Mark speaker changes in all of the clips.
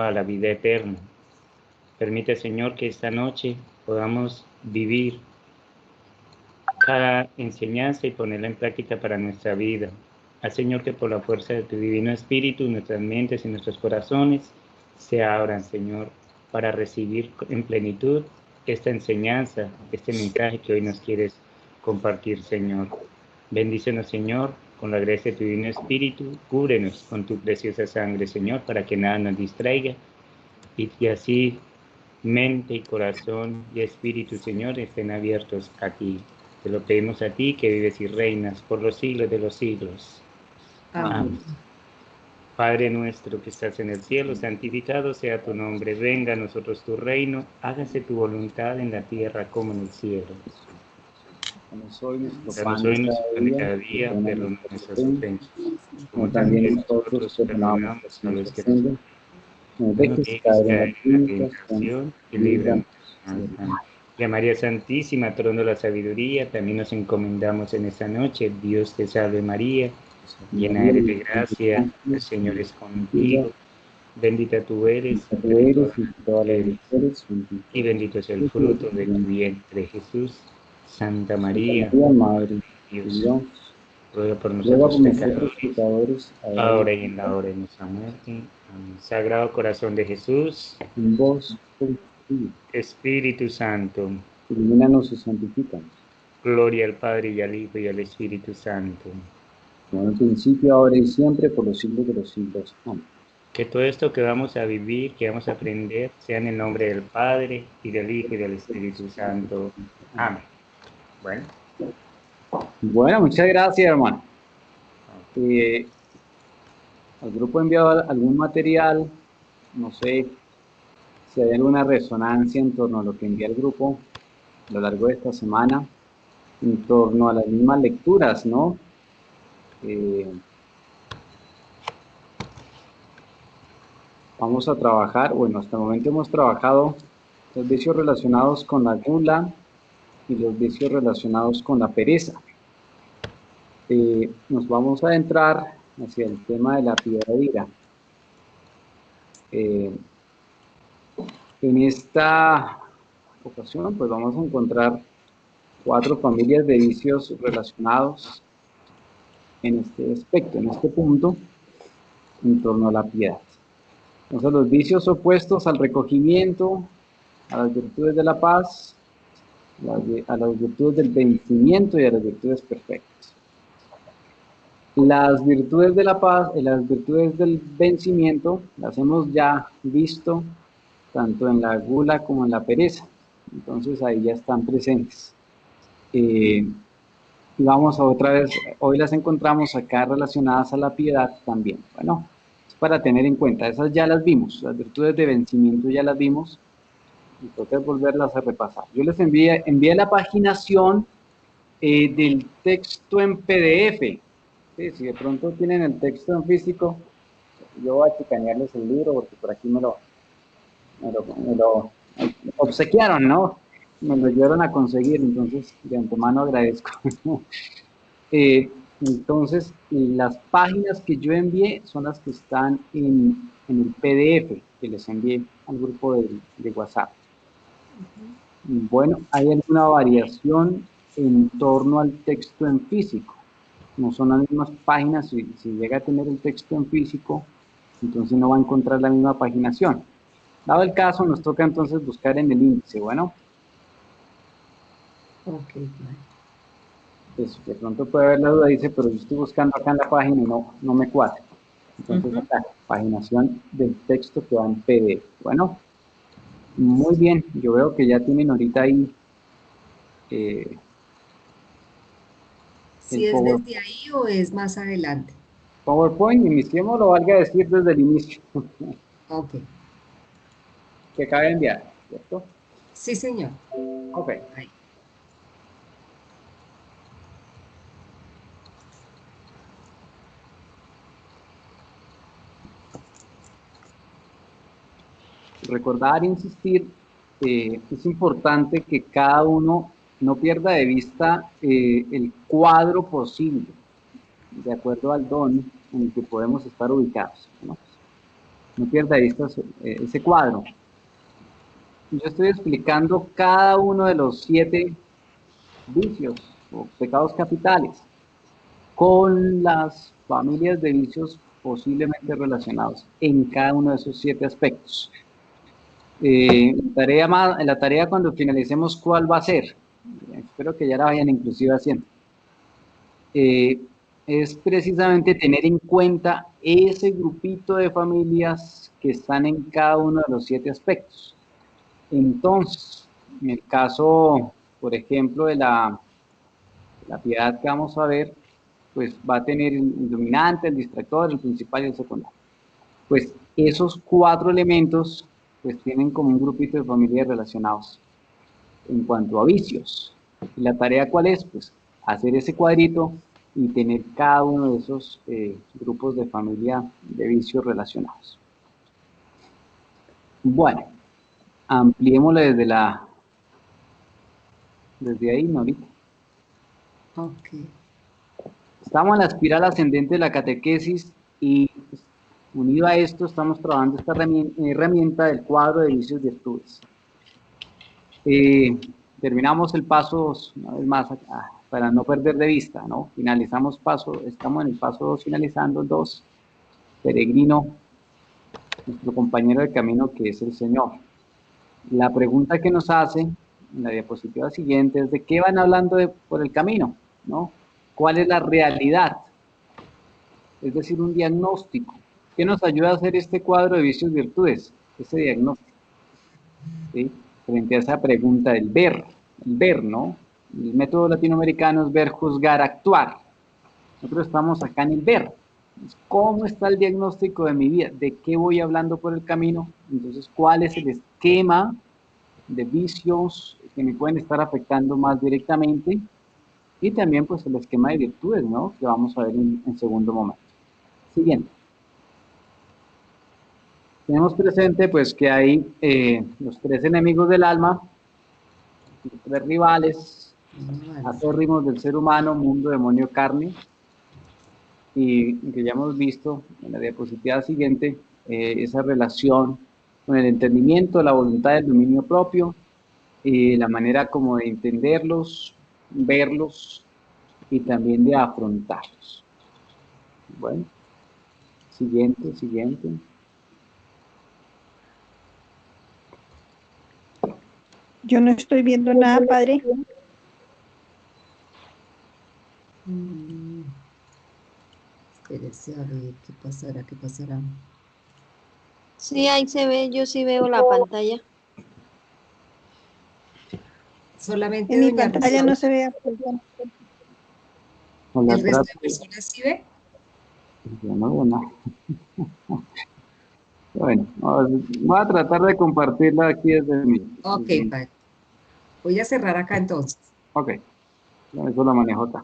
Speaker 1: a la vida eterna. Permite, Señor, que esta noche podamos vivir cada enseñanza y ponerla en práctica para nuestra vida. Haz, Señor, que por la fuerza de tu divino Espíritu, nuestras mentes y nuestros corazones se abran, Señor, para recibir en plenitud esta enseñanza, este mensaje que hoy nos quieres compartir, Señor. Bendícenos, Señor, con la gracia de tu divino Espíritu. Cúbrenos con tu preciosa sangre, Señor, para que nada nos distraiga y que así mente y corazón y espíritu, Señor, estén abiertos a ti. Te lo pedimos a ti, que vives y reinas por los siglos de los siglos. Amén. Padre nuestro que estás en el cielo, santificado sea tu nombre. Venga a nosotros tu reino. Hágase tu voluntad en la tierra como en el cielo.
Speaker 2: Danos hoy nuestro
Speaker 1: Danos
Speaker 2: pan
Speaker 1: hoy
Speaker 2: de
Speaker 1: nuestro pan de cada día.
Speaker 2: perdona
Speaker 1: Perdona
Speaker 2: nuestras
Speaker 1: nuestras
Speaker 2: ofensas,
Speaker 1: ofensas,
Speaker 2: como
Speaker 1: como
Speaker 2: también
Speaker 1: también
Speaker 2: nosotros
Speaker 1: nosotros
Speaker 2: perdonamos a
Speaker 1: perdonamos a
Speaker 2: los
Speaker 1: los
Speaker 2: que
Speaker 1: que nos
Speaker 2: ofenden. No nos
Speaker 1: No nos
Speaker 2: dejes
Speaker 1: dejes
Speaker 2: caer en la
Speaker 1: caer en la
Speaker 2: tentación,
Speaker 1: tentación y líbranos.
Speaker 2: líbranos.
Speaker 1: Amén. Y a María Santísima, trono de la sabiduría, también nos encomendamos en esta noche. Dios te salve María, llena eres de gracia, el Señor es contigo. Bendita tú eres
Speaker 2: Tú
Speaker 1: entre
Speaker 2: eres
Speaker 1: todas
Speaker 2: y
Speaker 1: las
Speaker 2: todas las
Speaker 1: mujeres,
Speaker 2: mujeres,
Speaker 1: y bendito es el fruto de tu vientre, Jesús. Santa María,
Speaker 2: Madre
Speaker 1: Madre de
Speaker 2: de
Speaker 1: Dios,
Speaker 2: Dios,
Speaker 1: ruega por
Speaker 2: ruega
Speaker 1: nosotros
Speaker 2: por nosotros
Speaker 1: pecadores,
Speaker 2: pecadores, ahora y
Speaker 1: ahora y en la hora de nuestra muerte. Amén. Sagrado corazón de Jesús,
Speaker 2: en vos, confío.
Speaker 1: Espíritu Santo,
Speaker 2: Ilumínanos y santifícanos.
Speaker 1: gloria al Padre y al Hijo y al Espíritu Santo.
Speaker 2: Como en el principio, ahora y siempre, por los siglos de los siglos. Amén.
Speaker 1: Que todo esto que vamos a vivir, que vamos a aprender, sea en el nombre del Padre y del Hijo y del Espíritu Santo. Amén. Bueno.
Speaker 2: Bueno, muchas gracias, hermano. Al grupo ha enviado algún material, no sé si hay alguna resonancia en torno a lo que envía el grupo a lo largo de esta semana, en torno a las mismas lecturas, ¿no? Vamos a trabajar, bueno, hasta el momento hemos trabajado los vicios relacionados con la gula y los vicios relacionados con la pereza. Nos vamos a adentrar hacia el tema de la piedra de ira. En esta ocasión, pues vamos a encontrar 4 familias de vicios relacionados en este aspecto, en este punto, en torno a la piedad. Entonces, los vicios opuestos al recogimiento, a las virtudes de la paz, a las virtudes del vencimiento y a las virtudes perfectas. Las virtudes de la paz y las virtudes del vencimiento las hemos ya visto tanto en la gula como en la pereza. Entonces ahí ya están presentes. Y vamos a otra vez, hoy las encontramos acá relacionadas a la piedad también. Bueno, es para tener en cuenta, esas ya las vimos, las virtudes de vencimiento ya las vimos, entonces volverlas a repasar. Yo les envié la paginación del texto en PDF. Sí, si de pronto tienen el texto en físico, yo voy a chicanearles el libro porque por aquí me lo obsequiaron, ¿no? Me lo ayudaron a conseguir, entonces de antemano agradezco. Entonces, las páginas que yo envié son las que están en el PDF que les envié al grupo de WhatsApp. Bueno, ¿hay alguna variación en torno al texto en físico? No son las mismas páginas, si llega a tener el texto en físico, entonces no va a encontrar la misma paginación. Dado el caso, nos toca entonces buscar en el índice, bueno.
Speaker 3: Ok,
Speaker 2: Pues de pronto puede haber la duda, dice, pero yo estoy buscando acá en la página y no me cuadra. Entonces acá, paginación del texto que va en PDF. Bueno, muy bien, yo veo que ya tienen ahorita ahí
Speaker 3: ¿Si
Speaker 2: el
Speaker 3: es desde ahí o es más adelante?
Speaker 2: PowerPoint, iniciémoslo, valga decir desde el inicio,
Speaker 3: Ok.
Speaker 2: que acaba de enviar, ¿cierto?
Speaker 3: Sí, señor.
Speaker 2: Ok.
Speaker 3: Ahí.
Speaker 2: Recordar, insistir, es importante que cada uno no pierda de vista el cuadro posible, de acuerdo al don en el que podemos estar ubicados, ¿no? No pierda de vista ese cuadro. Yo estoy explicando cada uno de los 7 vicios o pecados capitales con las familias de vicios posiblemente relacionados en cada uno de esos 7 aspectos. La tarea cuando finalicemos, ¿cuál va a ser? Espero que ya la vayan inclusive haciendo. Es precisamente tener en cuenta ese grupito de familias que están en cada uno de los 7 aspectos. Entonces, en el caso, por ejemplo, de la piedad que vamos a ver, pues va a tener el dominante, el distractor, el principal y el secundario. Pues esos 4 elementos pues tienen como un grupito de familias relacionados. En cuanto a vicios, ¿y la tarea cuál es? Pues hacer ese cuadrito y tener cada uno de esos grupos de familia de vicios relacionados. Bueno, ampliémoslo desde ahí, Norita.
Speaker 3: Ok.
Speaker 2: Estamos en la espiral ascendente de la catequesis y unido a esto estamos trabajando esta herramienta del cuadro de vicios y virtudes. Terminamos el paso, una vez más, para no perder de vista, ¿no? Finalizamos estamos en el paso 2, finalizando el 2, peregrino, nuestro compañero de camino que es el Señor. La pregunta que nos hace en la diapositiva siguiente es de qué van hablando por el camino, ¿no? ¿Cuál es la realidad? Es decir, un diagnóstico. ¿Qué nos ayuda a hacer este cuadro de vicios y virtudes? Ese diagnóstico. ¿Sí? Frente a esa pregunta del ver, el ver, ¿no? El método latinoamericano es ver, juzgar, actuar. Nosotros estamos acá en el ver. ¿Cómo está el diagnóstico de mi vida? ¿De qué voy hablando por el camino? Entonces, ¿cuál es el esquema de vicios que me pueden estar afectando más directamente? Y también, pues, el esquema de virtudes, ¿no? Que vamos a ver en segundo momento. Siguiente. Tenemos presente, pues, que hay los 3 enemigos del alma, los 3 rivales acérrimos del ser humano, mundo, demonio, carne, y que ya hemos visto en la diapositiva siguiente, esa relación con el entendimiento, la voluntad, el dominio propio, la manera como de entenderlos, verlos y también de afrontarlos. Bueno, siguiente.
Speaker 4: Yo no estoy viendo nada, padre.
Speaker 3: Espérese a ver qué pasará.
Speaker 5: Sí, ahí se ve, yo sí veo la pantalla.
Speaker 3: Solamente
Speaker 4: En mi
Speaker 3: doña
Speaker 4: pantalla
Speaker 3: Rosa.
Speaker 4: no se ve absolutamente.
Speaker 3: ¿El resto de personas sí ve?
Speaker 2: Yo no veo nada. Bueno, voy a tratar de compartirla aquí desde mi...
Speaker 3: Ok, padre. Voy a cerrar acá entonces.
Speaker 2: Ok, eso lo manejo acá.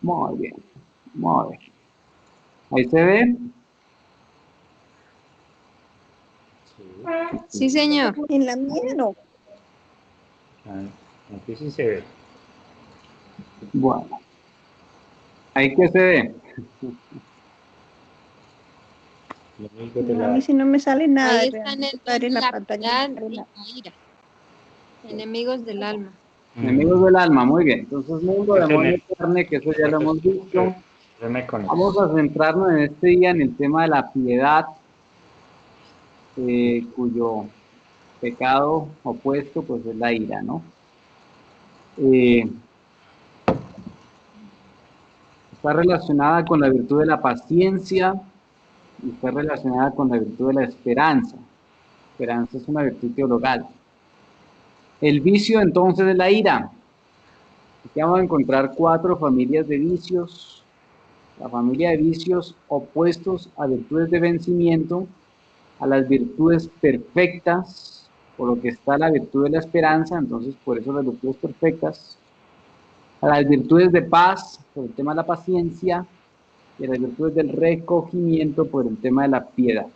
Speaker 2: Muy bien, muy bien. ¿Ahí se ve?
Speaker 5: Sí, señor.
Speaker 4: En la mía no.
Speaker 1: Aquí sí se ve.
Speaker 2: Bueno. ¿Ahí qué se ve?
Speaker 1: Lo único de
Speaker 4: No, a
Speaker 1: la-
Speaker 4: mí sí no me sale nada.
Speaker 5: Ahí están el
Speaker 4: Padre, en la
Speaker 5: la
Speaker 4: pantalla.
Speaker 5: piedad y la ira. Enemigos del alma.
Speaker 2: Enemigos del alma, muy bien. Entonces, mundo,
Speaker 1: Eso
Speaker 2: demonio,
Speaker 1: me-
Speaker 2: carne, que eso ya lo hemos visto.
Speaker 1: Yo me conozco.
Speaker 2: Vamos a centrarnos en este día en el tema de la piedad, cuyo pecado opuesto pues es la ira, ¿no? Está relacionada con la virtud de la paciencia y está relacionada con la virtud de la esperanza. Esperanza es una virtud teologal. El vicio entonces es la ira. Aquí vamos a encontrar 4 familias de vicios. La familia de vicios opuestos a virtudes de vencimiento, a las virtudes perfectas, por lo que está la virtud de la esperanza, entonces por eso las virtudes perfectas, a las virtudes de paz, por el tema de la paciencia, y a las virtudes del recogimiento, por el tema de la piedad.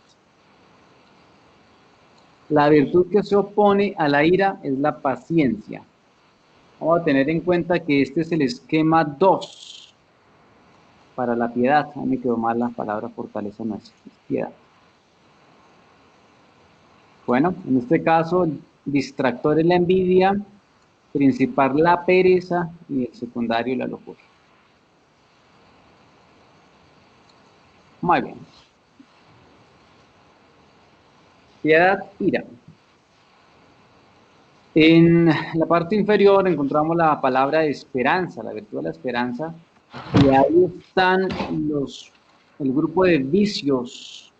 Speaker 2: La virtud que se opone a la ira es la paciencia. Vamos a tener en cuenta que este es el esquema 2 para la piedad. A mí me quedó mal la palabra fortaleza, no es piedad. Bueno, en este caso, el distractor es la envidia, principal la pereza y el secundario la locura. Muy bien. Piedad, ira. En la parte inferior encontramos la palabra esperanza, la virtud de la esperanza, y ahí están el grupo de vicios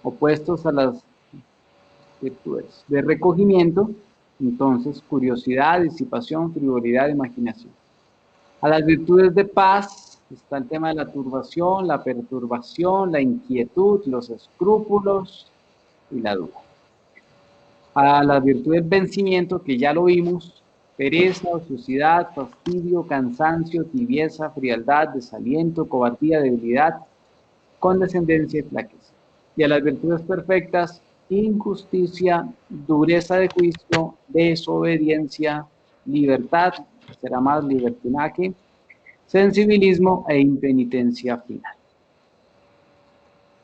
Speaker 2: opuestos a las virtudes de recogimiento, entonces curiosidad, disipación, frivolidad, imaginación. A las virtudes de paz está el tema de la turbación, la perturbación, la inquietud, los escrúpulos y la duda. A las virtudes de vencimiento, que ya lo vimos, pereza, ociosidad, fastidio, cansancio, tibieza, frialdad, desaliento, cobardía, debilidad, condescendencia y flaqueza. Y a las virtudes perfectas, injusticia, dureza de juicio, desobediencia, libertad, será más libertinaje, sensibilismo e impenitencia final.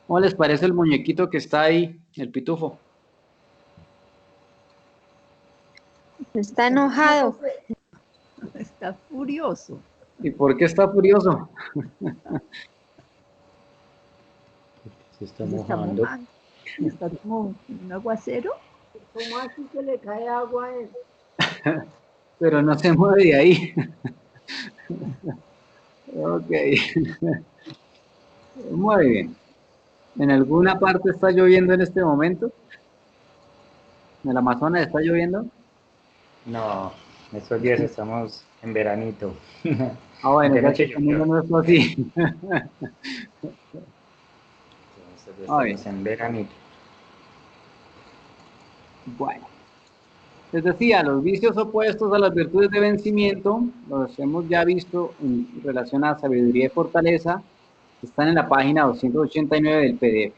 Speaker 2: ¿Cómo les parece el muñequito que está ahí, el pitufo?
Speaker 5: Está enojado.
Speaker 6: Está furioso.
Speaker 2: ¿Y por qué está furioso?
Speaker 1: Se está
Speaker 6: Se está
Speaker 1: mojando.
Speaker 6: mojando. Está como un aguacero.
Speaker 3: ¿Cómo así que le cae agua a él?
Speaker 2: Pero no se mueve de ahí. Ok. Muy bien. ¿En alguna parte está lloviendo en este momento? ¿En el Amazonas está lloviendo?
Speaker 1: No, estos días estamos en veranito.
Speaker 2: Ah, bueno,
Speaker 1: Aunque
Speaker 2: ya que
Speaker 1: anoche
Speaker 2: el mundo
Speaker 1: llovió.
Speaker 2: no es así.
Speaker 1: Estos días
Speaker 2: Muy bien.
Speaker 1: estamos en veranito.
Speaker 2: Bueno. Les decía, los vicios opuestos a las virtudes de vencimiento, los hemos ya visto en relación a sabiduría y fortaleza, están en la página 289 del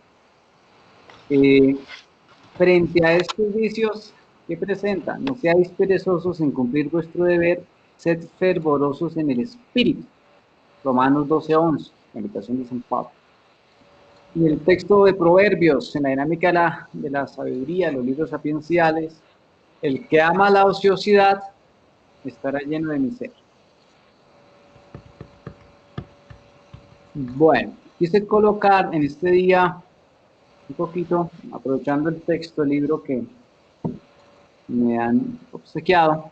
Speaker 2: PDF. Frente a estos vicios que presentan, no seáis perezosos en cumplir vuestro deber, sed fervorosos en el espíritu. Romanos 12:11, la invitación de San Pablo. Y el texto de Proverbios, en la dinámica de la sabiduría, los libros sapienciales, el que ama la ociosidad estará lleno de miseria. Bueno, quise colocar en este día un poquito, aprovechando el texto, el libro que me han obsequiado.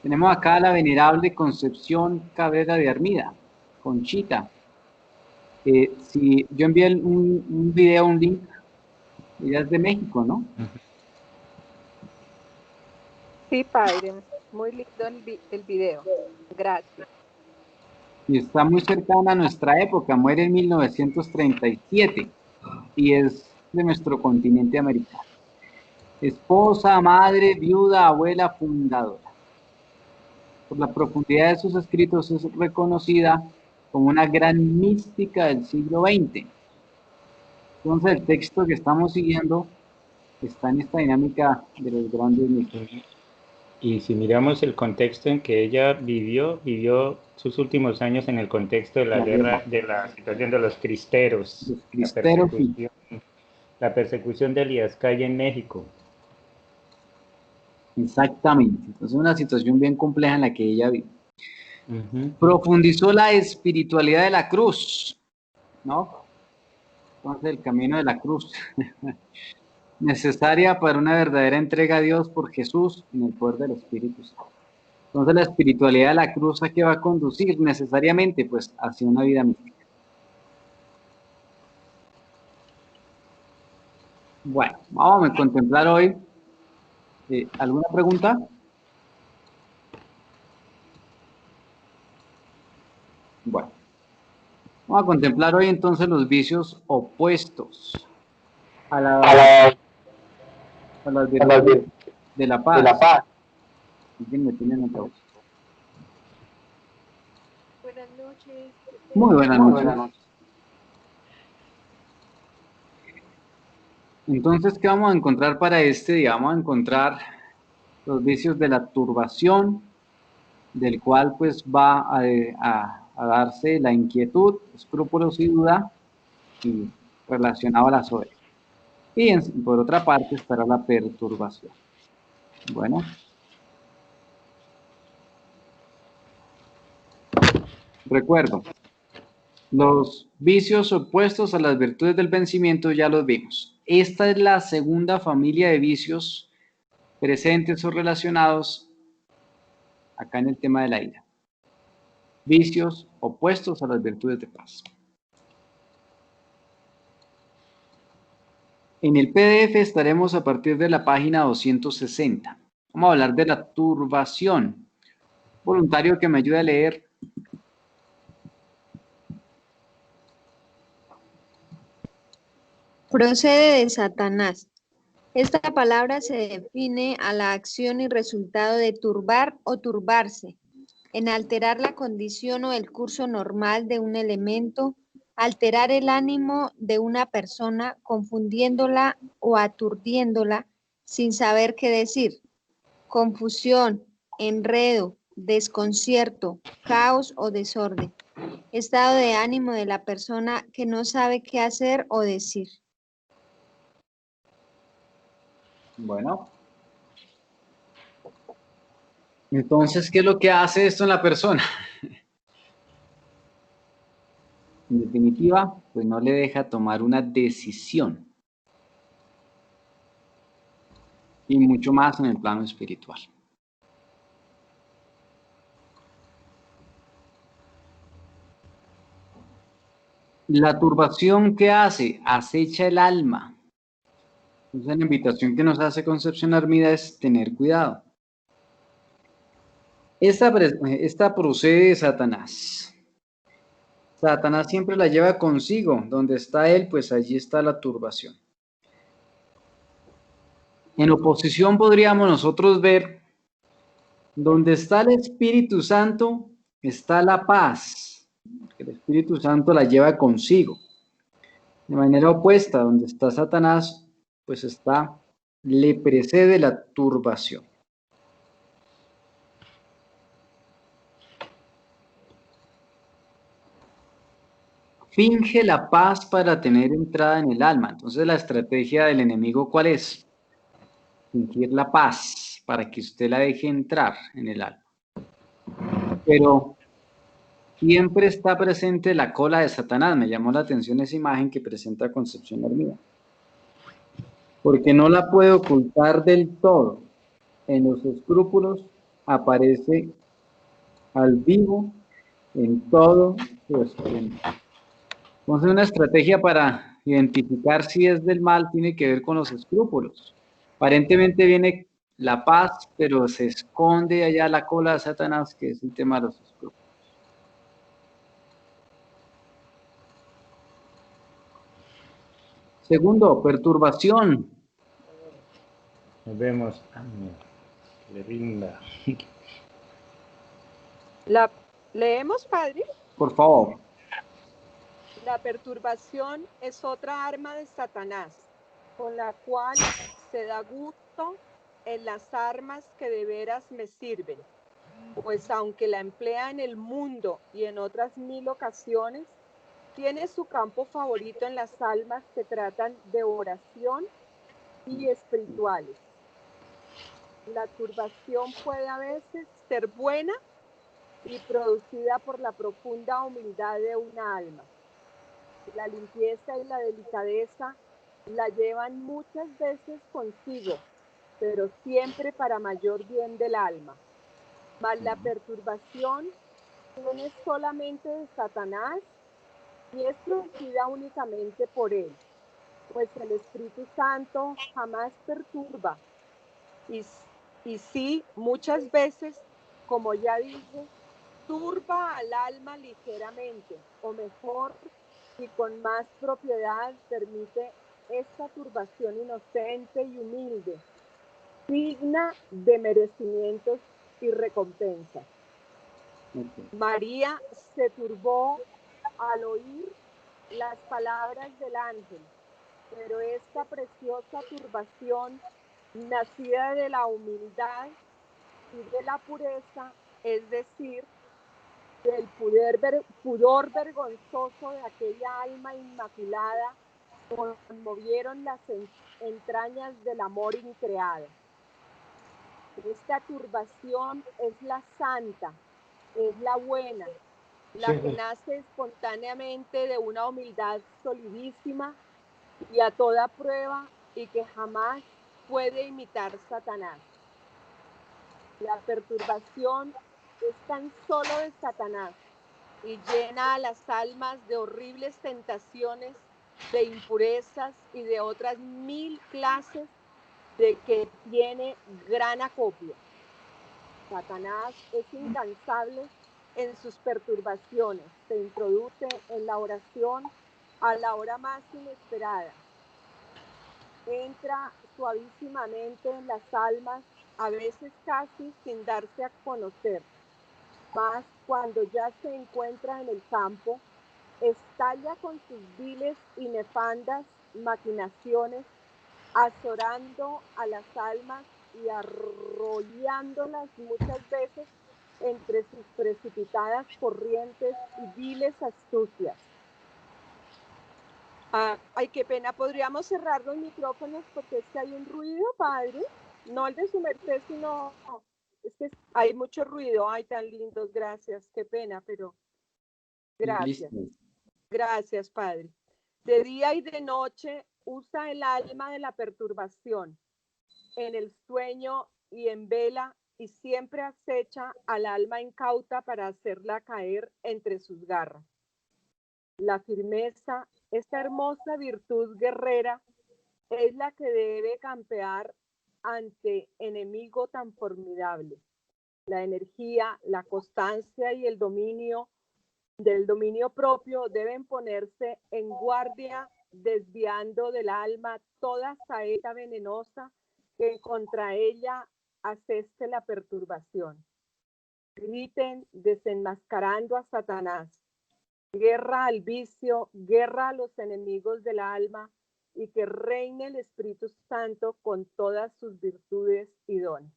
Speaker 2: Tenemos acá a la venerable Concepción Cabrera de Armida, Conchita. Si yo envié un video, un link, ella es de México, ¿no?
Speaker 7: Sí, padre, muy lindo el video. Gracias.
Speaker 2: Y está muy cercana a nuestra época, muere en 1937 y es de nuestro continente americano. Esposa, madre, viuda, abuela, fundadora. Por la profundidad de sus escritos es reconocida como una gran mística del siglo XX. Entonces el texto que estamos siguiendo está en esta dinámica de los grandes místicos.
Speaker 1: Y si miramos el contexto en que ella vivió sus últimos años en el contexto de la guerra, de la situación de los cristeros,
Speaker 2: Los cristeros, sí.
Speaker 1: la persecución de Elías Calle en México.
Speaker 2: Exactamente. Entonces una situación bien compleja en la que ella vive. Profundizó la espiritualidad de la cruz, ¿no? Entonces el camino de la cruz. Necesaria para una verdadera entrega a Dios por Jesús en el poder del Espíritu Santo. Entonces la espiritualidad de la cruz, ¿a qué va a conducir necesariamente? Pues hacia una vida mística. Bueno, vamos a contemplar hoy. ¿Alguna pregunta? Bueno, vamos a contemplar hoy entonces los vicios opuestos a las virtudes de la paz. ¿Quién me tiene en la voz?
Speaker 7: Buenas noches.
Speaker 2: Muy buenas noches. Entonces, ¿qué vamos a encontrar para este día? Vamos a encontrar los vicios de la turbación, del cual pues va a darse la inquietud, escrúpulos y duda, y relacionado a la soberbia. Y por otra parte estará la perturbación. Bueno. Recuerdo, los vicios opuestos a las virtudes del vencimiento ya los vimos. Esta es la segunda familia de vicios presentes o relacionados acá en el tema de la ira. Vicios opuestos a las virtudes de paz. En el PDF estaremos a partir de la página 260. Vamos a hablar de la turbación. Voluntario que me ayude a leer.
Speaker 5: Procede de Satanás. Esta palabra se define a la acción y resultado de turbar o turbarse, en alterar la condición o el curso normal de un elemento, alterar el ánimo de una persona, confundiéndola o aturdiéndola sin saber qué decir. Confusión, enredo, desconcierto, caos o desorden. Estado de ánimo de la persona que no sabe qué hacer o decir.
Speaker 2: Bueno. Entonces, ¿qué es lo que hace esto en la persona? En definitiva, pues no le deja tomar una decisión. Y mucho más en el plano espiritual. La turbación que hace, acecha el alma. Entonces, la invitación que nos hace Concepción Armida es tener cuidado. Esta procede de Satanás. Satanás siempre la lleva consigo. Donde está él, pues allí está la turbación. En oposición podríamos nosotros ver, donde está el Espíritu Santo, está la paz. El Espíritu Santo la lleva consigo. De manera opuesta, donde está Satanás, pues le precede la turbación. Finge la paz para tener entrada en el alma. Entonces, la estrategia del enemigo, ¿cuál es? Fingir la paz para que usted la deje entrar en el alma. Pero siempre está presente la cola de Satanás. Me llamó la atención esa imagen que presenta Concepción Armida. Porque no la puede ocultar del todo. En los escrúpulos aparece al vivo en todo su esplendor. Entonces, una estrategia para identificar si es del mal tiene que ver con los escrúpulos. Aparentemente viene la paz, pero se esconde allá la cola de Satanás, que es el tema de los escrúpulos. Segundo, perturbación.
Speaker 1: Nos vemos. Amén. Que le rinda.
Speaker 7: ¿Leemos, padre?
Speaker 2: Por favor.
Speaker 7: La perturbación es otra arma de Satanás, con la cual se da gusto en las armas que de veras me sirven, pues aunque la emplea en el mundo y en otras 1000 ocasiones, tiene su campo favorito en las almas que tratan de oración y espirituales. La turbación puede a veces ser buena y producida por la profunda humildad de una alma. La limpieza y la delicadeza la llevan muchas veces consigo, pero siempre para mayor bien del alma. Mas la perturbación no es solamente de Satanás y es producida únicamente por él, pues el Espíritu Santo jamás perturba. Y sí, muchas veces, como ya dije, turba al alma ligeramente, o mejor, y con más propiedad permite esta turbación inocente y humilde, digna de merecimientos y recompensas. María se turbó al oír las palabras del ángel, pero esta preciosa turbación, nacida de la humildad y de la pureza, es decir, del pudor vergonzoso de aquella alma inmaculada, conmovieron las entrañas del amor increado. Esta turbación es la santa, es la buena, la que nace espontáneamente de una humildad solidísima y a toda prueba y que jamás puede imitar Satanás. La perturbación es tan solo de Satanás y llena a las almas de horribles tentaciones, de impurezas y de otras 1000 clases de que tiene gran acopio. Satanás es incansable en sus perturbaciones, se introduce en la oración a la hora más inesperada. Entra suavísimamente en las almas, a veces casi sin darse a conocer. Mas cuando ya se encuentra en el campo, estalla con sus viles y nefandas maquinaciones, azorando a las almas y arrollándolas muchas veces entre sus precipitadas corrientes y viles astucias. Ay, qué pena, ¿podríamos cerrar los micrófonos porque es que hay un ruido, padre? No el de su merced, sino es que hay mucho ruido. Ay, tan lindos, gracias, qué pena, pero gracias.
Speaker 2: Listo.
Speaker 7: Gracias, padre. De día y de noche usa el alma de la perturbación, en el sueño y en vela, y siempre acecha al alma incauta para hacerla caer entre sus garras. La firmeza, esta hermosa virtud guerrera, es la que debe campear ante enemigo tan formidable. La energía, la constancia y el dominio del dominio propio deben ponerse en guardia, desviando del alma toda saeta venenosa que contra ella aseste la perturbación. Griten desenmascarando a Satanás. Guerra al vicio, guerra a los enemigos del alma, y que reine el Espíritu Santo con todas sus virtudes y dones.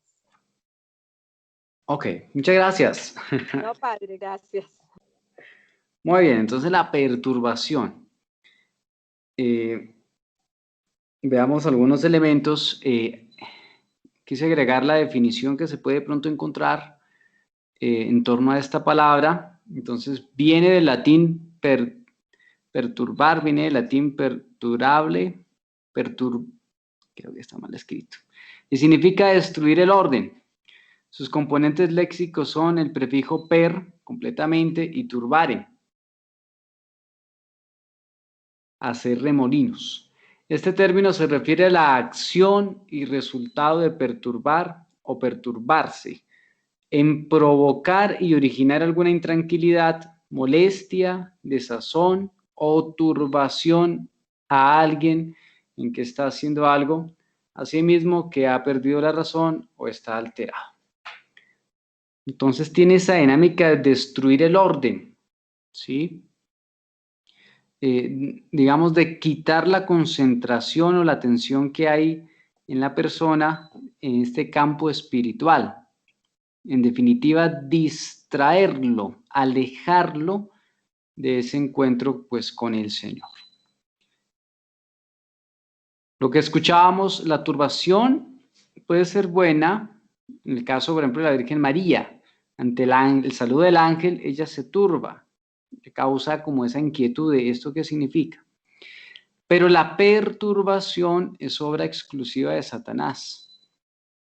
Speaker 2: Ok, muchas gracias.
Speaker 7: No, padre, gracias.
Speaker 2: Muy bien, entonces la perturbación. Veamos algunos elementos. Quise agregar la definición que se puede de pronto encontrar en torno a esta palabra. Entonces viene del latín perturbar, viene del latín perturable, creo que está mal escrito, y significa destruir el orden. Sus componentes léxicos son el prefijo per, completamente, y turbare, hacer remolinos. Este término se refiere a la acción y resultado de perturbar o perturbarse, en provocar y originar alguna intranquilidad, molestia, desazón o turbación a alguien en que está haciendo algo, asimismo que ha perdido la razón o está alterado. Entonces tiene esa dinámica de destruir el orden, ¿sí? Digamos, de quitar la concentración o la atención que hay en la persona en este campo espiritual. En definitiva, distraerlo, alejarlo de ese encuentro pues con el Señor. Lo que escuchábamos, la turbación puede ser buena, en el caso, por ejemplo, de la Virgen María. Ante el saludo del ángel, ella se turba, que causa como esa inquietud de esto que significa. Pero la perturbación es obra exclusiva de Satanás.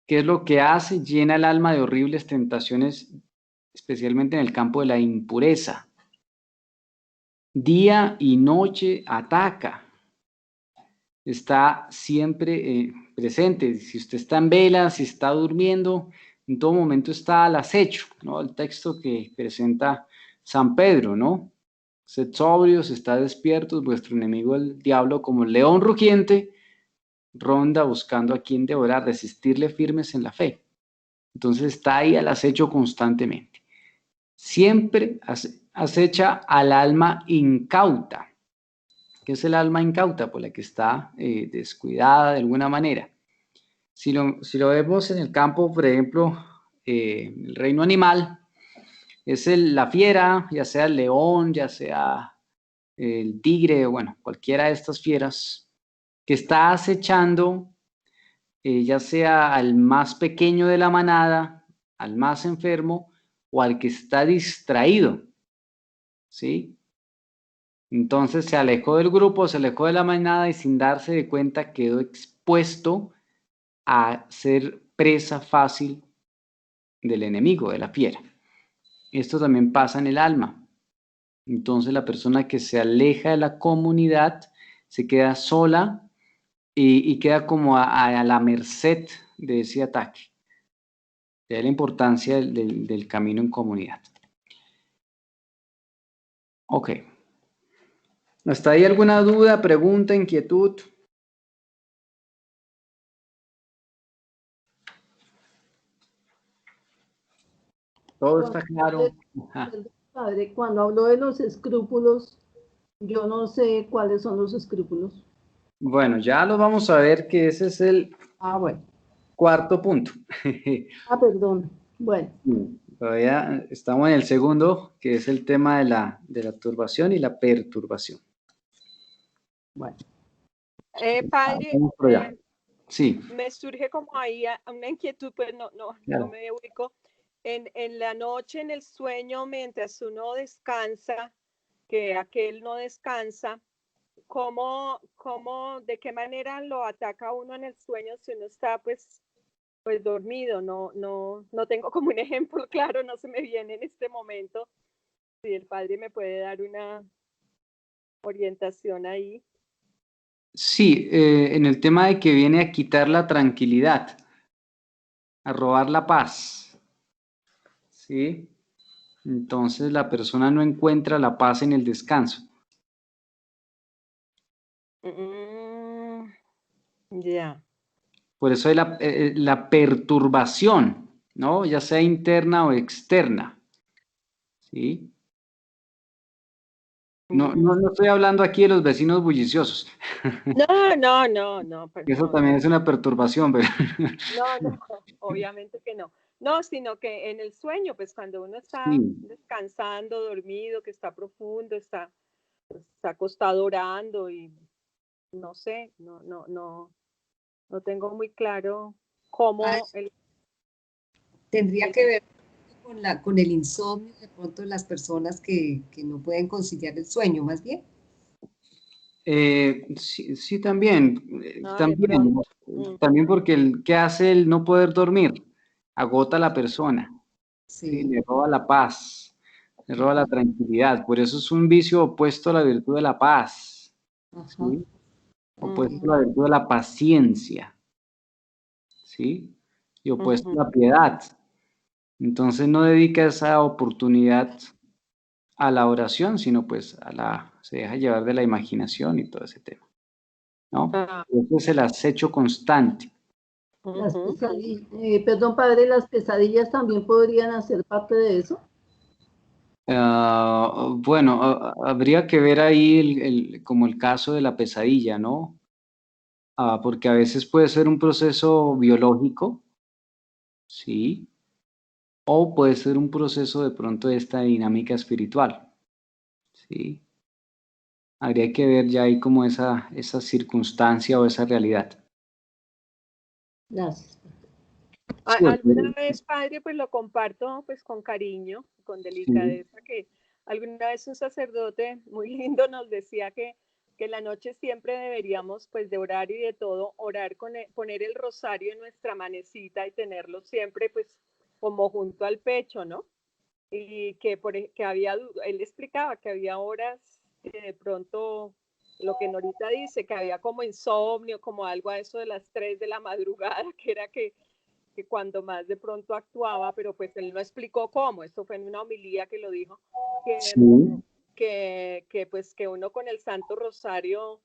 Speaker 2: ¿Qué es lo que hace? Llena el alma de horribles tentaciones, especialmente en el campo de la impureza. Día y noche ataca. Está siempre presente. Si usted está en vela, si está durmiendo, en todo momento está al acecho, ¿no? El texto que presenta San Pedro, ¿no? Sed sobrios, estad despiertos, vuestro enemigo el diablo, como el león rugiente, ronda buscando a quien devorar, resistirle firmes en la fe. Entonces está ahí al acecho constantemente. Siempre acecha al alma incauta. que es el alma incauta, por la que está descuidada de alguna manera. Si lo vemos en el campo, por ejemplo, el reino animal, es la fiera, ya sea el león, ya sea el tigre, bueno, cualquiera de estas fieras, que está acechando, ya sea al más pequeño de la manada, al más enfermo o al que está distraído, ¿sí? Entonces se alejó del grupo, se alejó de la manada y sin darse de cuenta quedó expuesto a ser presa fácil del enemigo, de la fiera. Esto también pasa en el alma. Entonces la persona que se aleja de la comunidad se queda sola y queda como a la merced de ese ataque. De ahí la importancia del camino en comunidad. Ok. ¿Hasta ahí alguna duda, pregunta, inquietud? ¿Todo está claro? Ajá.
Speaker 8: Padre, cuando habló de los escrúpulos, yo no sé cuáles son los escrúpulos.
Speaker 2: Bueno, ya lo vamos a ver, que ese es el
Speaker 8: Bueno.
Speaker 2: cuarto punto.
Speaker 8: Perdón. Bueno.
Speaker 2: Todavía estamos en el segundo, que es el tema de la turbación y la perturbación.
Speaker 8: Bueno.
Speaker 7: Padre,
Speaker 2: sí.
Speaker 7: me surge como ahí una inquietud, pues no me ubico. En la noche, en el sueño, mientras uno descansa, que aquel no descansa, de qué manera lo ataca uno en el sueño si uno está pues dormido? No tengo como un ejemplo claro, no se me viene en este momento. Si el padre me puede dar una orientación ahí.
Speaker 2: Sí, en el tema de que viene a quitar la tranquilidad, a robar la paz, ¿sí? Entonces la persona no encuentra la paz en el descanso.
Speaker 7: Ya.
Speaker 2: Por eso hay la perturbación, ¿no? Ya sea interna o externa, ¿sí? No estoy hablando aquí de los vecinos bulliciosos.
Speaker 7: No.
Speaker 2: Eso también es una perturbación, pero...
Speaker 7: No, obviamente que no. No, sino que en el sueño, pues cuando uno está descansando, dormido, que está profundo, está acostado orando y no sé, no tengo muy claro cómo
Speaker 3: tendría que ver con el insomnio de pronto de las personas que no pueden conciliar el sueño, más bien.
Speaker 2: Sí, también. También porque ¿qué hace el no poder dormir? Agota a la persona. Sí, le roba la paz, le roba la tranquilidad. Por eso es un vicio opuesto a la virtud de la paz. ¿Sí? Opuesto a la virtud de la paciencia. ¿Sí? Y opuesto a la piedad. Entonces no dedica esa oportunidad a la oración, sino pues se deja llevar de la imaginación y todo ese tema, ¿no? Eso es el acecho constante.
Speaker 8: Perdón, padre, ¿las pesadillas también podrían hacer parte de eso?
Speaker 2: Bueno, habría que ver ahí como el caso de la pesadilla, ¿no? Porque a veces puede ser un proceso biológico, ¿sí? O puede ser un proceso de pronto de esta dinámica espiritual, ¿sí? Habría que ver ya ahí como esa circunstancia o esa realidad.
Speaker 8: Gracias.
Speaker 7: Alguna vez, padre, pues lo comparto pues con cariño, con delicadeza, que alguna vez un sacerdote muy lindo nos decía que en la noche siempre deberíamos pues de orar y de todo, orar poner el rosario en nuestra manecita y tenerlo siempre pues como junto al pecho, ¿no? Y que él explicaba que había horas que de pronto, lo que Norita dice, que había como insomnio, como algo a eso de las 3 de la madrugada, que era que cuando más de pronto actuaba, pero pues él no explicó cómo, esto fue en una homilía que lo dijo, que pues que uno con el Santo Rosario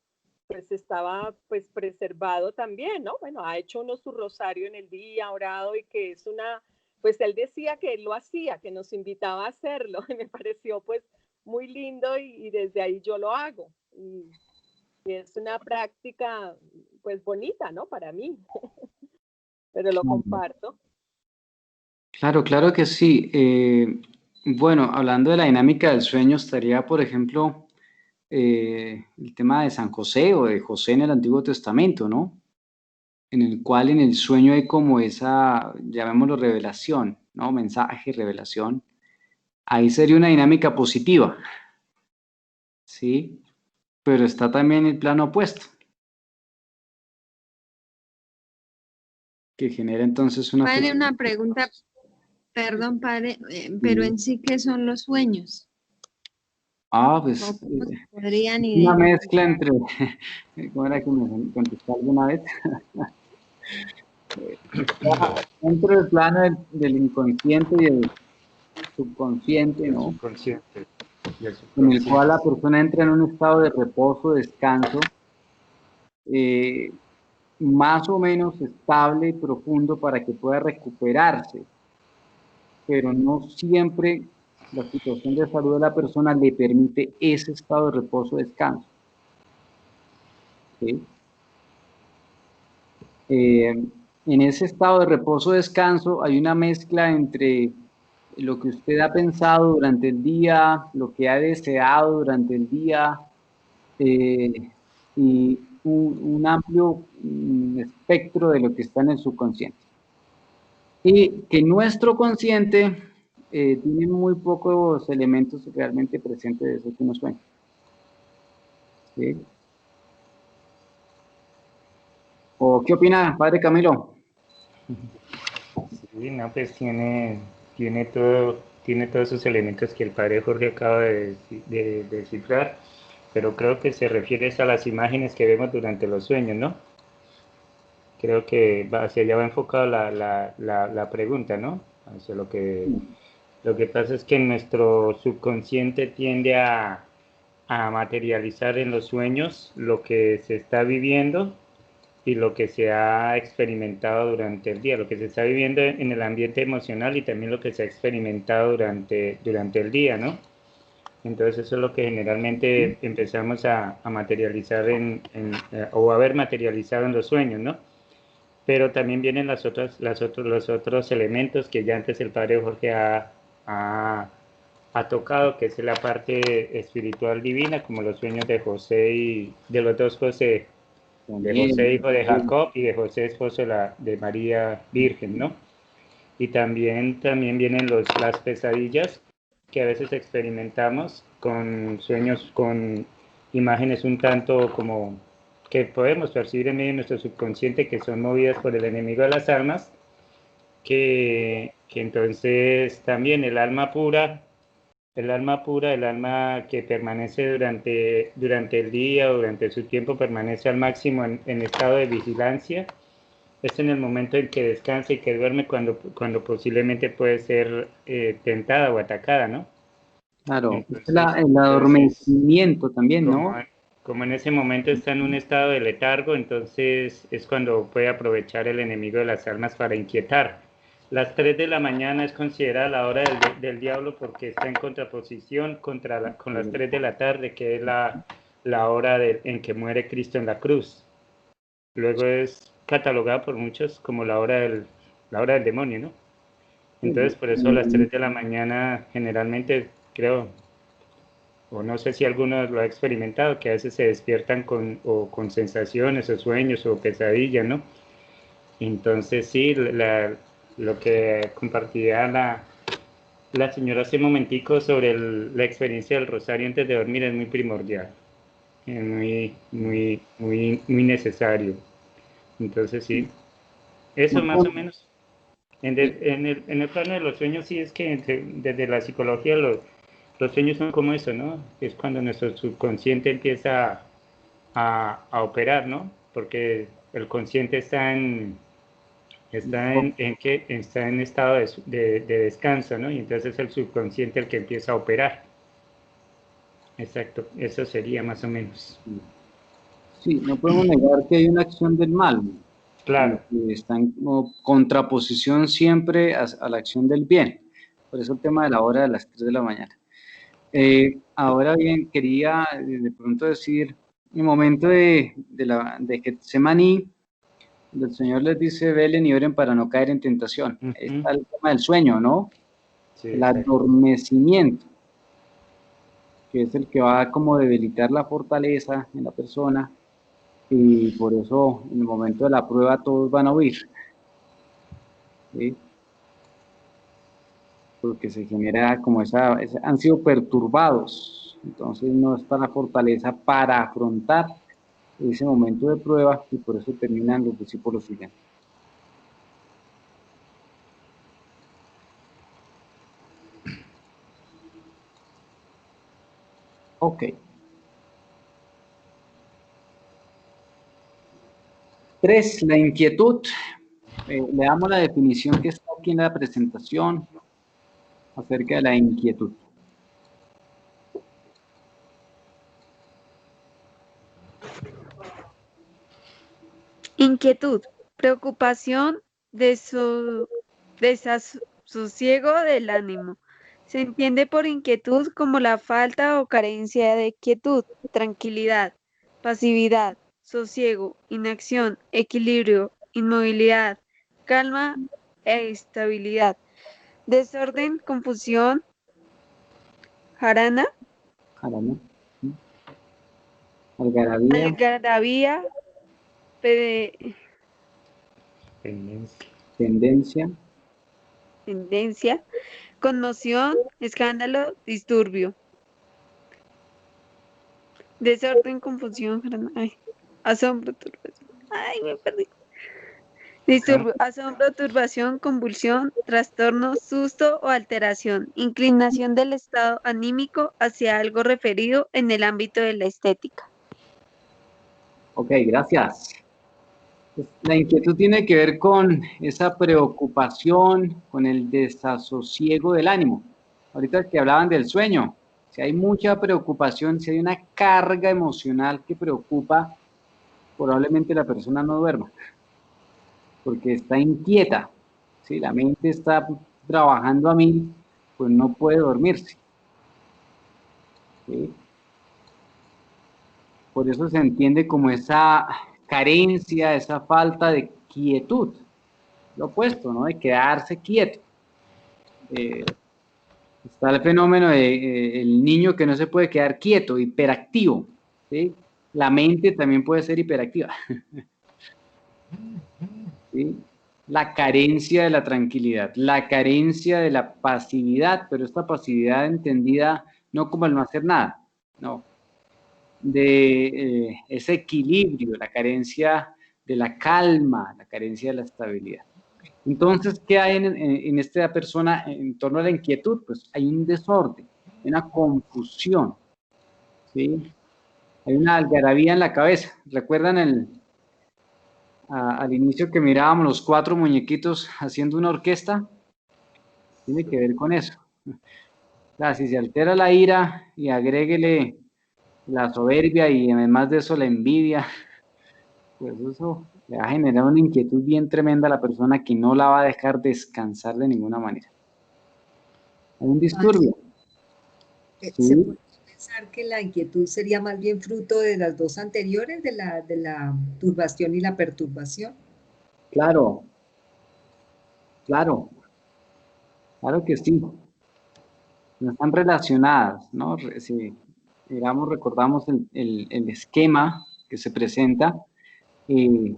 Speaker 7: pues estaba pues preservado también, ¿no? Bueno, ha hecho uno su rosario en el día, orado, y que es pues él decía que él lo hacía, que nos invitaba a hacerlo, y me pareció pues muy lindo y desde ahí yo lo hago. Y es una práctica, pues bonita, ¿no? Para mí, pero lo comparto.
Speaker 2: Claro, claro que sí. Bueno, hablando de la dinámica del sueño, estaría, por ejemplo, el tema de San José o de José en el Antiguo Testamento, ¿no? En el cual en el sueño hay como esa, llamémoslo revelación, ¿no? Mensaje, revelación. Ahí sería una dinámica positiva, ¿sí? Pero está también el plano opuesto, que genera entonces una...
Speaker 5: Padre, una pregunta, perdón, padre, pero en sí, ¿qué son los sueños?
Speaker 2: Ah,
Speaker 5: ¿O
Speaker 2: pues
Speaker 5: cómo se podrían
Speaker 2: una mezcla
Speaker 5: identificar?
Speaker 2: entre, ¿cómo era que me contestó alguna vez? Dentro del plano del inconsciente y el subconsciente,
Speaker 1: El
Speaker 2: ¿no?
Speaker 1: subconsciente. Y el
Speaker 2: En el cual
Speaker 1: subconsciente.
Speaker 2: la persona entra en un estado de reposo, descanso, más o menos estable y profundo para que pueda recuperarse, pero no siempre la situación de salud de la persona le permite ese estado de reposo, descanso. ¿Sí? En ese estado de reposo, descanso, hay una mezcla entre lo que usted ha pensado durante el día, lo que ha deseado durante el día, y un amplio espectro de lo que está en el subconsciente. Y que nuestro consciente tiene muy pocos elementos realmente presentes de eso que nos sueña. ¿Sí? ¿O qué opina, padre Camilo?
Speaker 1: Sí, no, pues tiene todos esos elementos que el padre Jorge acaba de descifrar, pero creo que se refiere a las imágenes que vemos durante los sueños, ¿no? Creo que hacia allá va enfocada la pregunta, ¿no? Hacia lo que pasa es que nuestro subconsciente tiende a materializar en los sueños lo que se está viviendo y lo que se ha experimentado durante el día, lo que se está viviendo en el ambiente emocional y también lo que se ha experimentado durante el día, ¿no? Entonces eso es lo que generalmente empezamos a materializar o a ver materializado en los sueños, ¿no? Pero también vienen los otros elementos que ya antes el padre Jorge ha tocado, que es la parte espiritual divina, como los sueños de José y de los dos José, de José hijo de Jacob y de José esposo de María Virgen, ¿no? Y también vienen las pesadillas que a veces experimentamos con sueños, con imágenes un tanto como que podemos percibir en medio de nuestro subconsciente, que son movidas por el enemigo de las almas, que entonces también el alma pura, el alma que permanece durante el día o durante su tiempo, permanece al máximo en estado de vigilancia. Es en el momento en que descansa y que duerme cuando posiblemente puede ser tentada o atacada, ¿no?
Speaker 2: Claro,
Speaker 1: Entonces,
Speaker 2: el adormecimiento también,
Speaker 1: como,
Speaker 2: ¿no?
Speaker 1: como en ese momento está en un estado de letargo, entonces es cuando puede aprovechar el enemigo de las almas para inquietar. Las 3 de la mañana es considerada la hora del diablo porque está en contraposición con las 3 de la tarde, que es la hora en que muere Cristo en la cruz. Luego es catalogada por muchos como la hora del demonio, ¿no? Entonces, por eso a las 3 de la mañana generalmente creo, o no sé si alguno lo ha experimentado, que a veces se despiertan con sensaciones o sueños o pesadillas, ¿no? Entonces, sí, lo que compartía la señora hace un momentico sobre la experiencia del rosario antes de dormir es muy primordial, es muy necesario. Entonces, sí, eso más o menos. En el plano de los sueños, sí es que desde la psicología los sueños son como eso, ¿no? Es cuando nuestro subconsciente empieza a operar, ¿no? Porque el consciente está en estado de descanso, ¿no? Y entonces es el subconsciente el que empieza a operar. Exacto, eso sería más o menos.
Speaker 2: Sí, no podemos negar que hay una acción del mal,
Speaker 1: Claro.
Speaker 2: que está en contraposición siempre a la acción del bien. Por eso el tema de la hora de las 3 de la mañana. Ahora bien, quería de pronto decir, el momento de Getsemaní, el Señor les dice, velen y oren para no caer en tentación. Está el tema del sueño, ¿no?
Speaker 1: Sí,
Speaker 2: El adormecimiento, que es el que va a como debilitar la fortaleza en la persona, y por eso en el momento de la prueba todos van a huir, ¿sí? Porque se genera como han sido perturbados, entonces no está la fortaleza para afrontar ese momento de prueba, y por eso terminan los discípulos siguiendo. Ok. 3, la inquietud. Le damos la definición que está aquí en la presentación acerca de la inquietud.
Speaker 9: Inquietud, preocupación, desasosiego del ánimo. Se entiende por inquietud como la falta o carencia de quietud, tranquilidad, pasividad, sosiego, inacción, equilibrio, inmovilidad, calma e estabilidad. Desorden, confusión, jarana, algarabía, tendencia, conmoción, escándalo, disturbio. Desorden, confusión, asombro, turbación. Ay, me perdí. Disturbio, asombro, turbación, convulsión, trastorno, susto o alteración. Inclinación del estado anímico hacia algo referido en el ámbito de la estética.
Speaker 2: Ok, gracias. La inquietud tiene que ver con esa preocupación, con el desasosiego del ánimo. Ahorita que hablaban del sueño, si hay mucha preocupación, si hay una carga emocional que preocupa, probablemente la persona no duerma, porque está inquieta. Si la mente está trabajando a 1000, pues no puede dormirse. ¿Sí? Por eso se entiende como esa carencia, esa falta de quietud. Lo opuesto, ¿no? De quedarse quieto. Está el fenómeno de el niño que no se puede quedar quieto, hiperactivo, ¿sí? La mente también puede ser hiperactiva. ¿Sí? La carencia de la tranquilidad, la carencia de la pasividad, pero esta pasividad entendida no como el no hacer nada, no, de ese equilibrio, la carencia de la calma, la carencia de la estabilidad. Entonces, ¿qué hay en esta persona en torno a la inquietud? Pues hay un desorden, una confusión, ¿sí? Hay una algarabía en la cabeza. ¿Recuerdan al inicio que mirábamos los 4 muñequitos haciendo una orquesta? Tiene que ver con eso. O sea, si se altera la ira y agréguele la soberbia y además de eso la envidia, pues eso le va a generar una inquietud bien tremenda a la persona que no la va a dejar descansar de ninguna manera. Hay un disturbio.
Speaker 3: ¿Se
Speaker 2: ¿Sí?
Speaker 3: puede pensar que la inquietud sería más bien fruto de las dos anteriores, de la turbación y la perturbación?
Speaker 2: Claro, claro, claro que sí. No están relacionadas, ¿no? Si digamos, recordamos el esquema que se presenta, de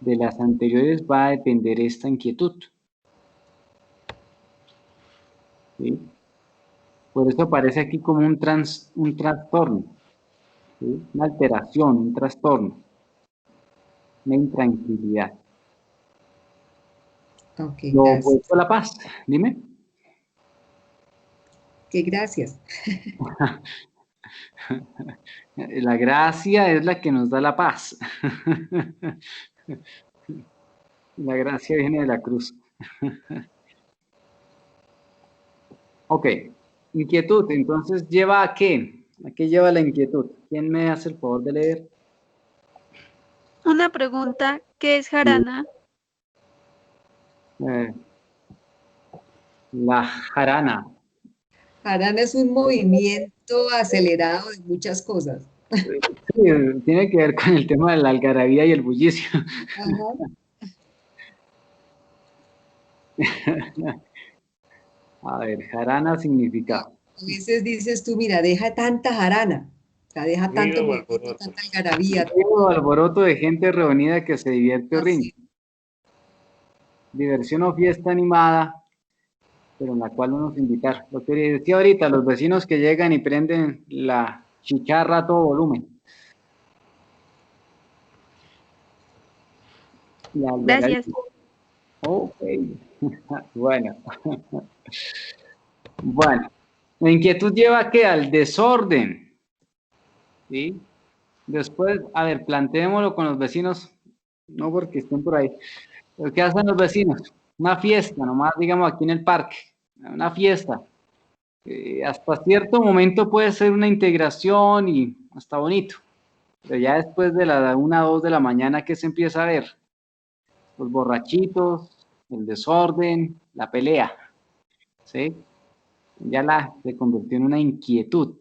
Speaker 2: las anteriores va a depender esta inquietud. ¿Sí? Por eso aparece aquí como un trastorno, ¿sí? Una alteración, un trastorno, una intranquilidad.
Speaker 3: Ok,
Speaker 2: Lo
Speaker 3: gracias.
Speaker 2: opuesto a la paz, dime.
Speaker 3: ¿Qué gracias?
Speaker 2: La gracia es la que nos da la paz. La gracia viene de la cruz. Ok, inquietud, entonces ¿lleva a qué? ¿A qué lleva la inquietud? ¿Quién me hace el favor de leer?
Speaker 9: Una pregunta, ¿qué es jarana?
Speaker 2: La jarana.
Speaker 3: Harana es un movimiento acelerado de muchas cosas.
Speaker 2: Sí, tiene que ver con el tema de la algarabía y el bullicio.
Speaker 3: Ajá.
Speaker 2: A ver, jarana significado.
Speaker 3: A veces dices tú, mira, deja tanta jarana, o sea, deja tanto
Speaker 1: Ruido o
Speaker 3: movimiento,
Speaker 1: alboroto.
Speaker 3: tanta algarabía.
Speaker 2: Ruido o alboroto de gente reunida que se divierte o rinde.
Speaker 3: Así.
Speaker 2: Diversión o fiesta animada, pero en la cual uno se invitar. Lo que decía ahorita, los vecinos que llegan y prenden la chicharra a todo volumen. La algarabía.
Speaker 9: Gracias.
Speaker 2: Ok. Bueno. Bueno. La inquietud lleva ¿a qué? Al desorden. ¿Sí? Después, a ver, planteémoslo con los vecinos, no porque estén por ahí. ¿Qué hacen los vecinos? Una fiesta, nomás digamos aquí en el parque, una fiesta. Hasta cierto momento puede ser una integración y hasta bonito, pero ya después de la 1 o 2 de la mañana, ¿qué se empieza a ver? Los borrachitos, el desorden, la pelea, ¿sí? Ya se convirtió en una inquietud.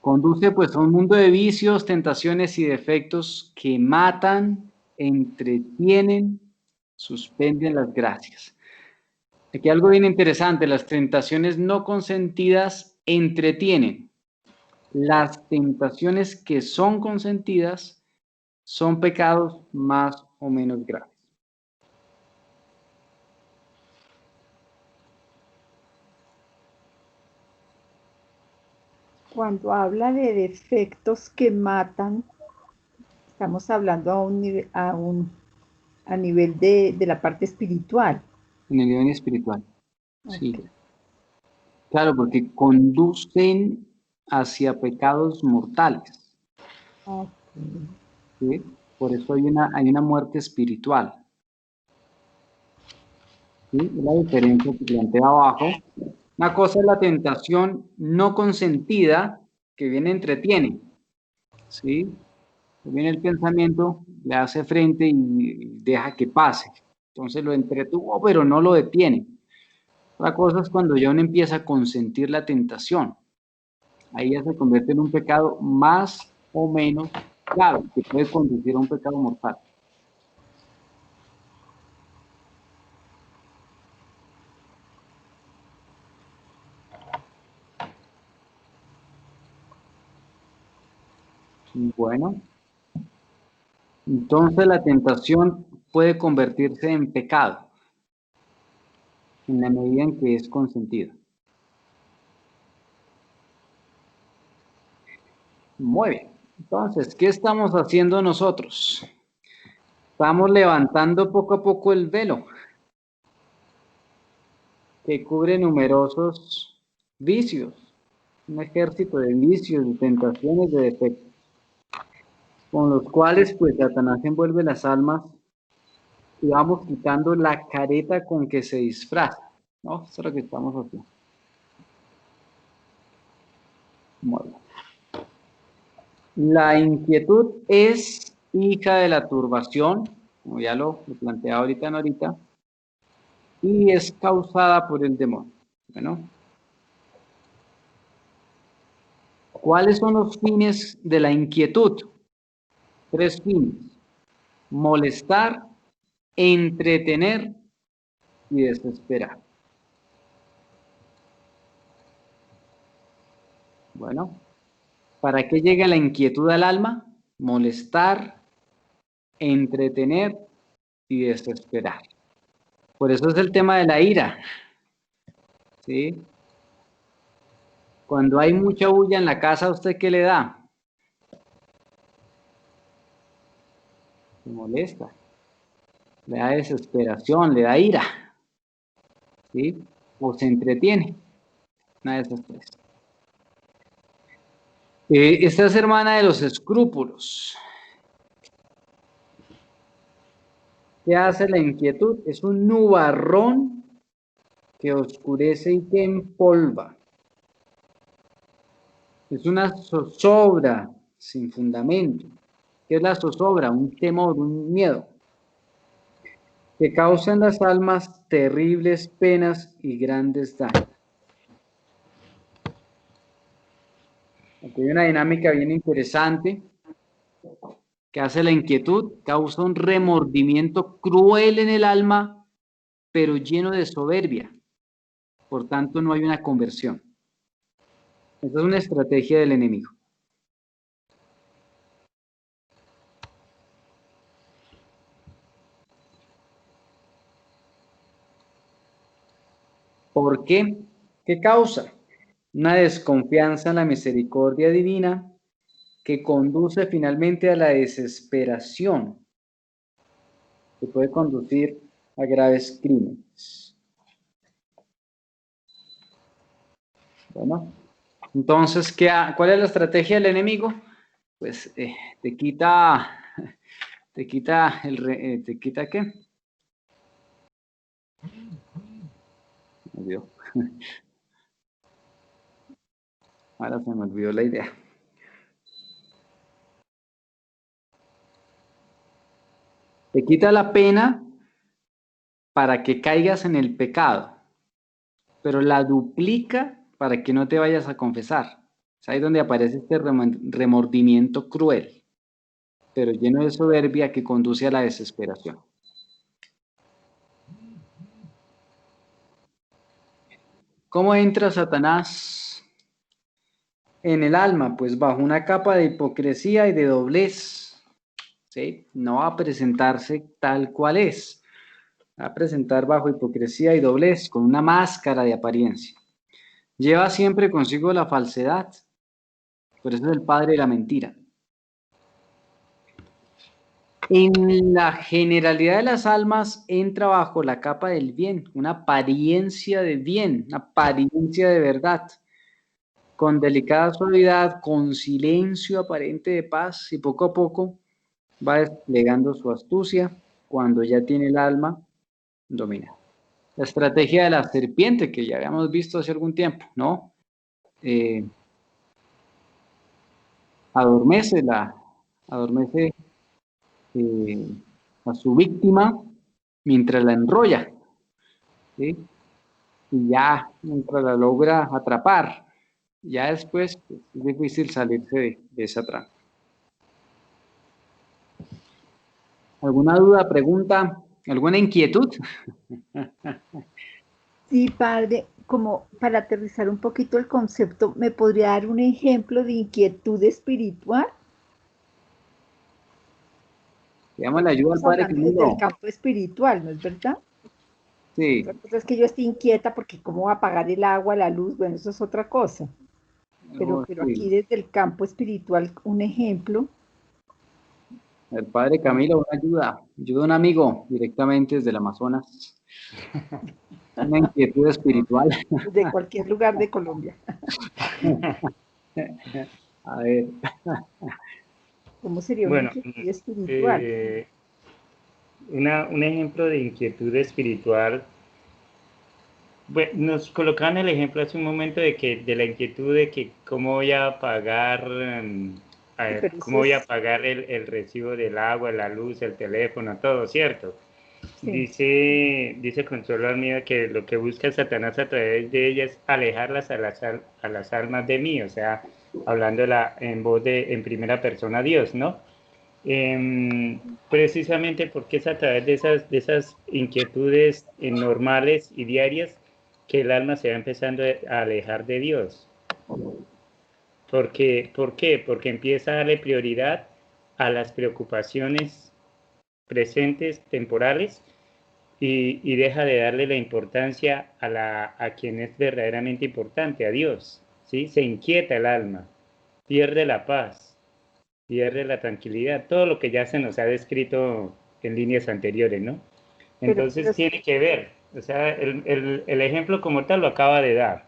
Speaker 2: Conduce pues a un mundo de vicios, tentaciones y defectos que matan, entretienen, suspenden las gracias. Aquí algo bien interesante, las tentaciones no consentidas entretienen. Las tentaciones que son consentidas son pecados más o menos graves.
Speaker 6: Cuando habla de defectos que matan, estamos hablando a nivel de la parte espiritual.
Speaker 2: En el nivel espiritual, sí.
Speaker 6: Okay.
Speaker 2: Claro, porque conducen hacia pecados mortales.
Speaker 6: Okay.
Speaker 2: ¿Sí? Por eso hay una muerte espiritual. ¿Sí? Es la diferencia que plantea abajo. Una cosa es la tentación no consentida que viene entretiene. ¿Sí? Viene el pensamiento, le hace frente y deja que pase. Entonces lo entretuvo, pero no lo detiene. Otra cosa es cuando ya uno empieza a consentir la tentación. Ahí ya se convierte en un pecado más o menos grave, que puede conducir a un pecado mortal. Bueno, entonces la tentación puede convertirse en pecado en la medida en que es consentida. Muy bien. Entonces, ¿qué estamos haciendo nosotros? Estamos levantando poco a poco el velo que cubre numerosos vicios, un ejército de vicios, de tentaciones, de defectos, con los cuales pues Satanás envuelve las almas y vamos quitando la careta con que se disfraza, ¿no? Eso es lo que estamos haciendo. Muy bien. La inquietud es hija de la turbación, como ya lo planteé ahorita, y es causada por el demonio. Bueno, ¿cuáles son los fines de la inquietud? 3 fines: molestar, entretener y desesperar. Bueno, ¿para qué llega la inquietud al alma? Molestar, entretener y desesperar. Por eso es el tema de la ira. ¿Sí? Cuando hay mucha bulla en la casa, ¿a usted qué le da? Se molesta, le da desesperación, le da ira. ¿Sí? O se entretiene. Una de esas 3. Esta es hermana de los escrúpulos. ¿Qué hace la inquietud? Es un nubarrón que oscurece y que empolva. Es una zozobra sin fundamento. ¿Qué es la zozobra? Un temor, un miedo, que causa en las almas terribles penas y grandes daños. Aquí hay una dinámica bien interesante que hace la inquietud, causa un remordimiento cruel en el alma, pero lleno de soberbia. Por tanto, no hay una conversión. Esa es una estrategia del enemigo. ¿Por qué? ¿Qué causa? Una desconfianza en la misericordia divina que conduce finalmente a la desesperación, que puede conducir a graves crímenes. Bueno, entonces, ¿cuál es la estrategia del enemigo? Pues te quita ¿qué? Me olvidó. Ahora se me olvidó la idea. Te quita la pena para que caigas en el pecado, pero la duplica para que no te vayas a confesar. Es ahí donde aparece este remordimiento cruel, pero lleno de soberbia que conduce a la desesperación. ¿Cómo entra Satanás en el alma? Pues bajo una capa de hipocresía y de doblez. ¿Sí? No va a presentarse tal cual es. Va a presentar bajo hipocresía y doblez, con una máscara de apariencia. Lleva siempre consigo la falsedad. Por eso es el padre de la mentira. En la generalidad de las almas entra bajo la capa del bien, una apariencia de bien, una apariencia de verdad, con delicada suavidad, con silencio aparente de paz, y poco a poco va desplegando su astucia cuando ya tiene el alma dominada. La estrategia de la serpiente, que ya habíamos visto hace algún tiempo, ¿no? Adormece a su víctima mientras la enrolla, ¿sí? Y ya mientras la logra atrapar, ya después pues, es difícil salirse de esa trampa. ¿Alguna duda, pregunta, alguna inquietud?
Speaker 6: Sí, padre, como para aterrizar un poquito el concepto, ¿me podría dar un ejemplo de inquietud espiritual?
Speaker 2: Llama la ayuda al
Speaker 6: Estamos
Speaker 2: Padre
Speaker 6: hablando desde el
Speaker 2: Camilo.
Speaker 6: campo espiritual, ¿no es verdad?
Speaker 2: Sí.
Speaker 6: Otra cosa es que yo esté inquieta porque cómo va a apagar el agua, la luz, bueno, eso es otra cosa. Pero
Speaker 2: Sí.
Speaker 6: aquí desde el campo espiritual, un ejemplo.
Speaker 2: El Padre Camilo, una ayuda a un amigo directamente desde el Amazonas. Una inquietud espiritual.
Speaker 6: De cualquier lugar de Colombia.
Speaker 2: A ver.
Speaker 6: ¿Cómo sería una
Speaker 1: Bueno,
Speaker 6: inquietud espiritual?
Speaker 1: un ejemplo de inquietud espiritual. Bueno, nos colocaban el ejemplo hace un momento de la inquietud de que cómo voy a pagar, cómo voy a pagar el recibo del agua, la luz, el teléfono, todo, ¿cierto? Sí. Dice Consuelo Armida que lo que busca Satanás a través de ella es alejarlas a las almas de mí, o sea, hablando en primera persona a Dios, ¿no? Precisamente porque es a través de esas inquietudes normales y diarias que el alma se va empezando a alejar de Dios. ¿Por qué? Porque empieza a darle prioridad a las preocupaciones presentes, temporales, y deja de darle la importancia a quien es verdaderamente importante, a Dios, ¿sí? Se inquieta el alma, pierde la paz, pierde la tranquilidad, todo lo que ya se nos ha descrito en líneas anteriores, ¿no? Entonces tiene que ver, o sea, el ejemplo como tal lo acaba de dar,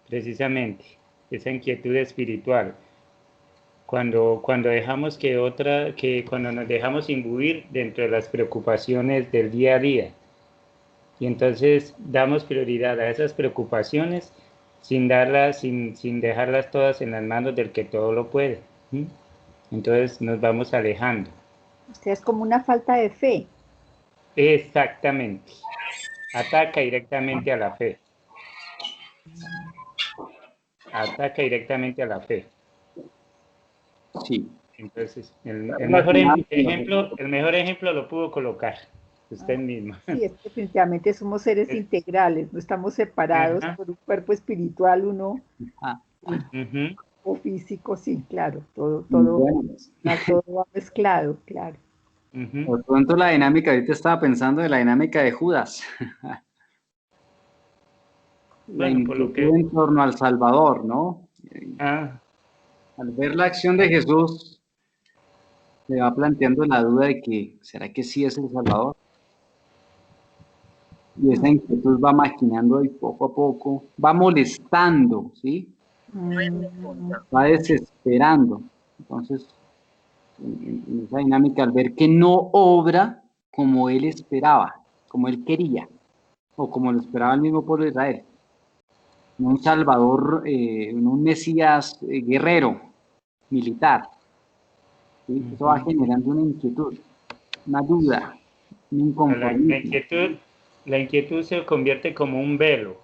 Speaker 1: precisamente, esa inquietud espiritual. Cuando dejamos cuando nos dejamos imbuir dentro de las preocupaciones del día a día, y entonces damos prioridad a esas preocupaciones sin dejarlas todas en las manos del que todo lo puede. Entonces nos vamos alejando.
Speaker 6: O sea, es como una falta de fe.
Speaker 1: Exactamente. Ataca directamente a la fe. Ataca directamente a la fe.
Speaker 2: Sí.
Speaker 1: Entonces, el mejor ejemplo lo pudo colocar usted mismo.
Speaker 6: Sí, es que definitivamente somos seres integrales, no estamos separados
Speaker 1: Ajá.
Speaker 6: por un cuerpo espiritual, uno
Speaker 2: Ah,
Speaker 1: Ujú.
Speaker 6: o físico, sí, claro, todo
Speaker 2: bueno,
Speaker 6: va mezclado, claro.
Speaker 1: Ujú.
Speaker 2: por pronto la dinámica, ahorita estaba pensando en la dinámica de Judas. La
Speaker 1: Bueno, por lo
Speaker 2: inquietud
Speaker 1: que...
Speaker 2: en torno al Salvador, ¿no?
Speaker 1: Ah,
Speaker 2: Al ver la acción de Jesús, le va planteando la duda de que, ¿será que sí es el Salvador? Y esa inquietud va maquinando y poco a poco, va molestando, ¿sí? Va desesperando. Entonces, en esa dinámica, al ver que no obra como él esperaba, como él quería, o como lo esperaba el mismo pueblo de Israel, un Salvador, un Mesías guerrero, militar, ¿sí? Eso va
Speaker 1: ujú.
Speaker 2: generando una inquietud, una duda, un
Speaker 1: La
Speaker 2: inconformismo,
Speaker 1: la inquietud se convierte como un velo,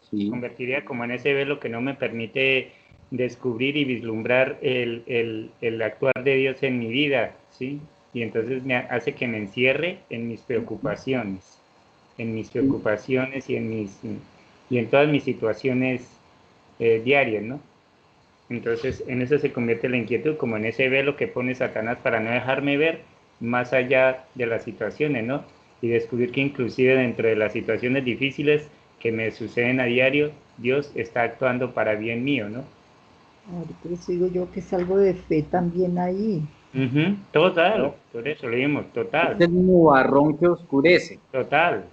Speaker 2: ¿sí?
Speaker 1: convertiría como en ese velo que no me permite descubrir y vislumbrar el actuar de Dios en mi vida, ¿sí? Y entonces me hace que me encierre en mis preocupaciones, y en todas mis situaciones diarias, ¿no? Entonces, en eso se convierte la inquietud, como en ese velo que pone Satanás para no dejarme ver más allá de las situaciones, ¿no? Y descubrir que inclusive dentro de las situaciones difíciles que me suceden a diario, Dios está actuando para bien mío, ¿no?
Speaker 6: Ahora, por eso digo yo que es algo de fe también ahí.
Speaker 1: Total, por eso lo vimos,
Speaker 2: Es
Speaker 1: total,
Speaker 2: el nubarrón que oscurece,
Speaker 1: total,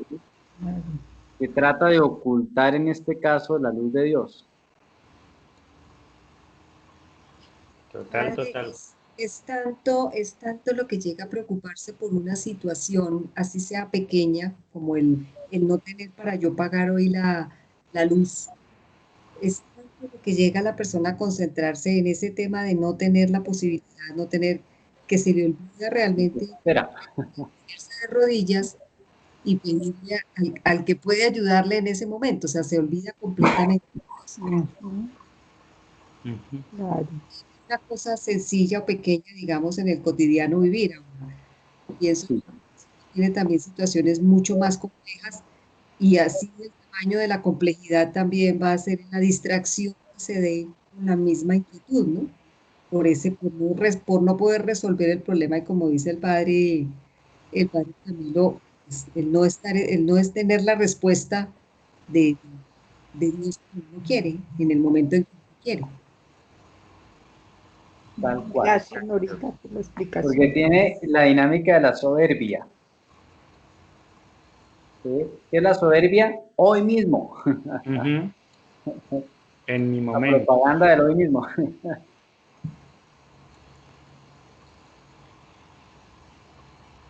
Speaker 6: Claro.
Speaker 2: que trata de ocultar en este caso la luz de Dios.
Speaker 1: total,
Speaker 3: Padre,
Speaker 1: total.
Speaker 3: es tanto lo que llega a preocuparse por una situación, así sea pequeña, como el no tener para yo pagar hoy la luz. Es tanto lo que llega a la persona a concentrarse en ese tema de no tener la posibilidad, no tener, que se le olvida realmente
Speaker 2: Espera,
Speaker 3: ponerse de rodillas y pedirle al que puede ayudarle en ese momento, o sea, se olvida completamente.
Speaker 6: Ujú,
Speaker 1: Ujú.
Speaker 6: claro.
Speaker 3: Una cosa sencilla o pequeña, digamos, en el cotidiano vivir. Ahora, pienso
Speaker 2: sí,
Speaker 3: que tiene también situaciones mucho más complejas y así el tamaño de la complejidad también va a ser la distracción que se dé con la misma inquietud, ¿no? Por no poder resolver el problema y como dice el padre Camilo, pues, el no es tener la respuesta de, de Dios como uno quiere, en el momento en que uno quiere.
Speaker 2: tal cual.
Speaker 6: Gracias, Norita, por la
Speaker 2: Porque
Speaker 6: explicación.
Speaker 2: tiene la dinámica de la soberbia. ¿Sí? ¿Qué es la soberbia? Hoy mismo.
Speaker 1: Ujú. En mi
Speaker 2: La
Speaker 1: momento.
Speaker 2: propaganda del hoy mismo.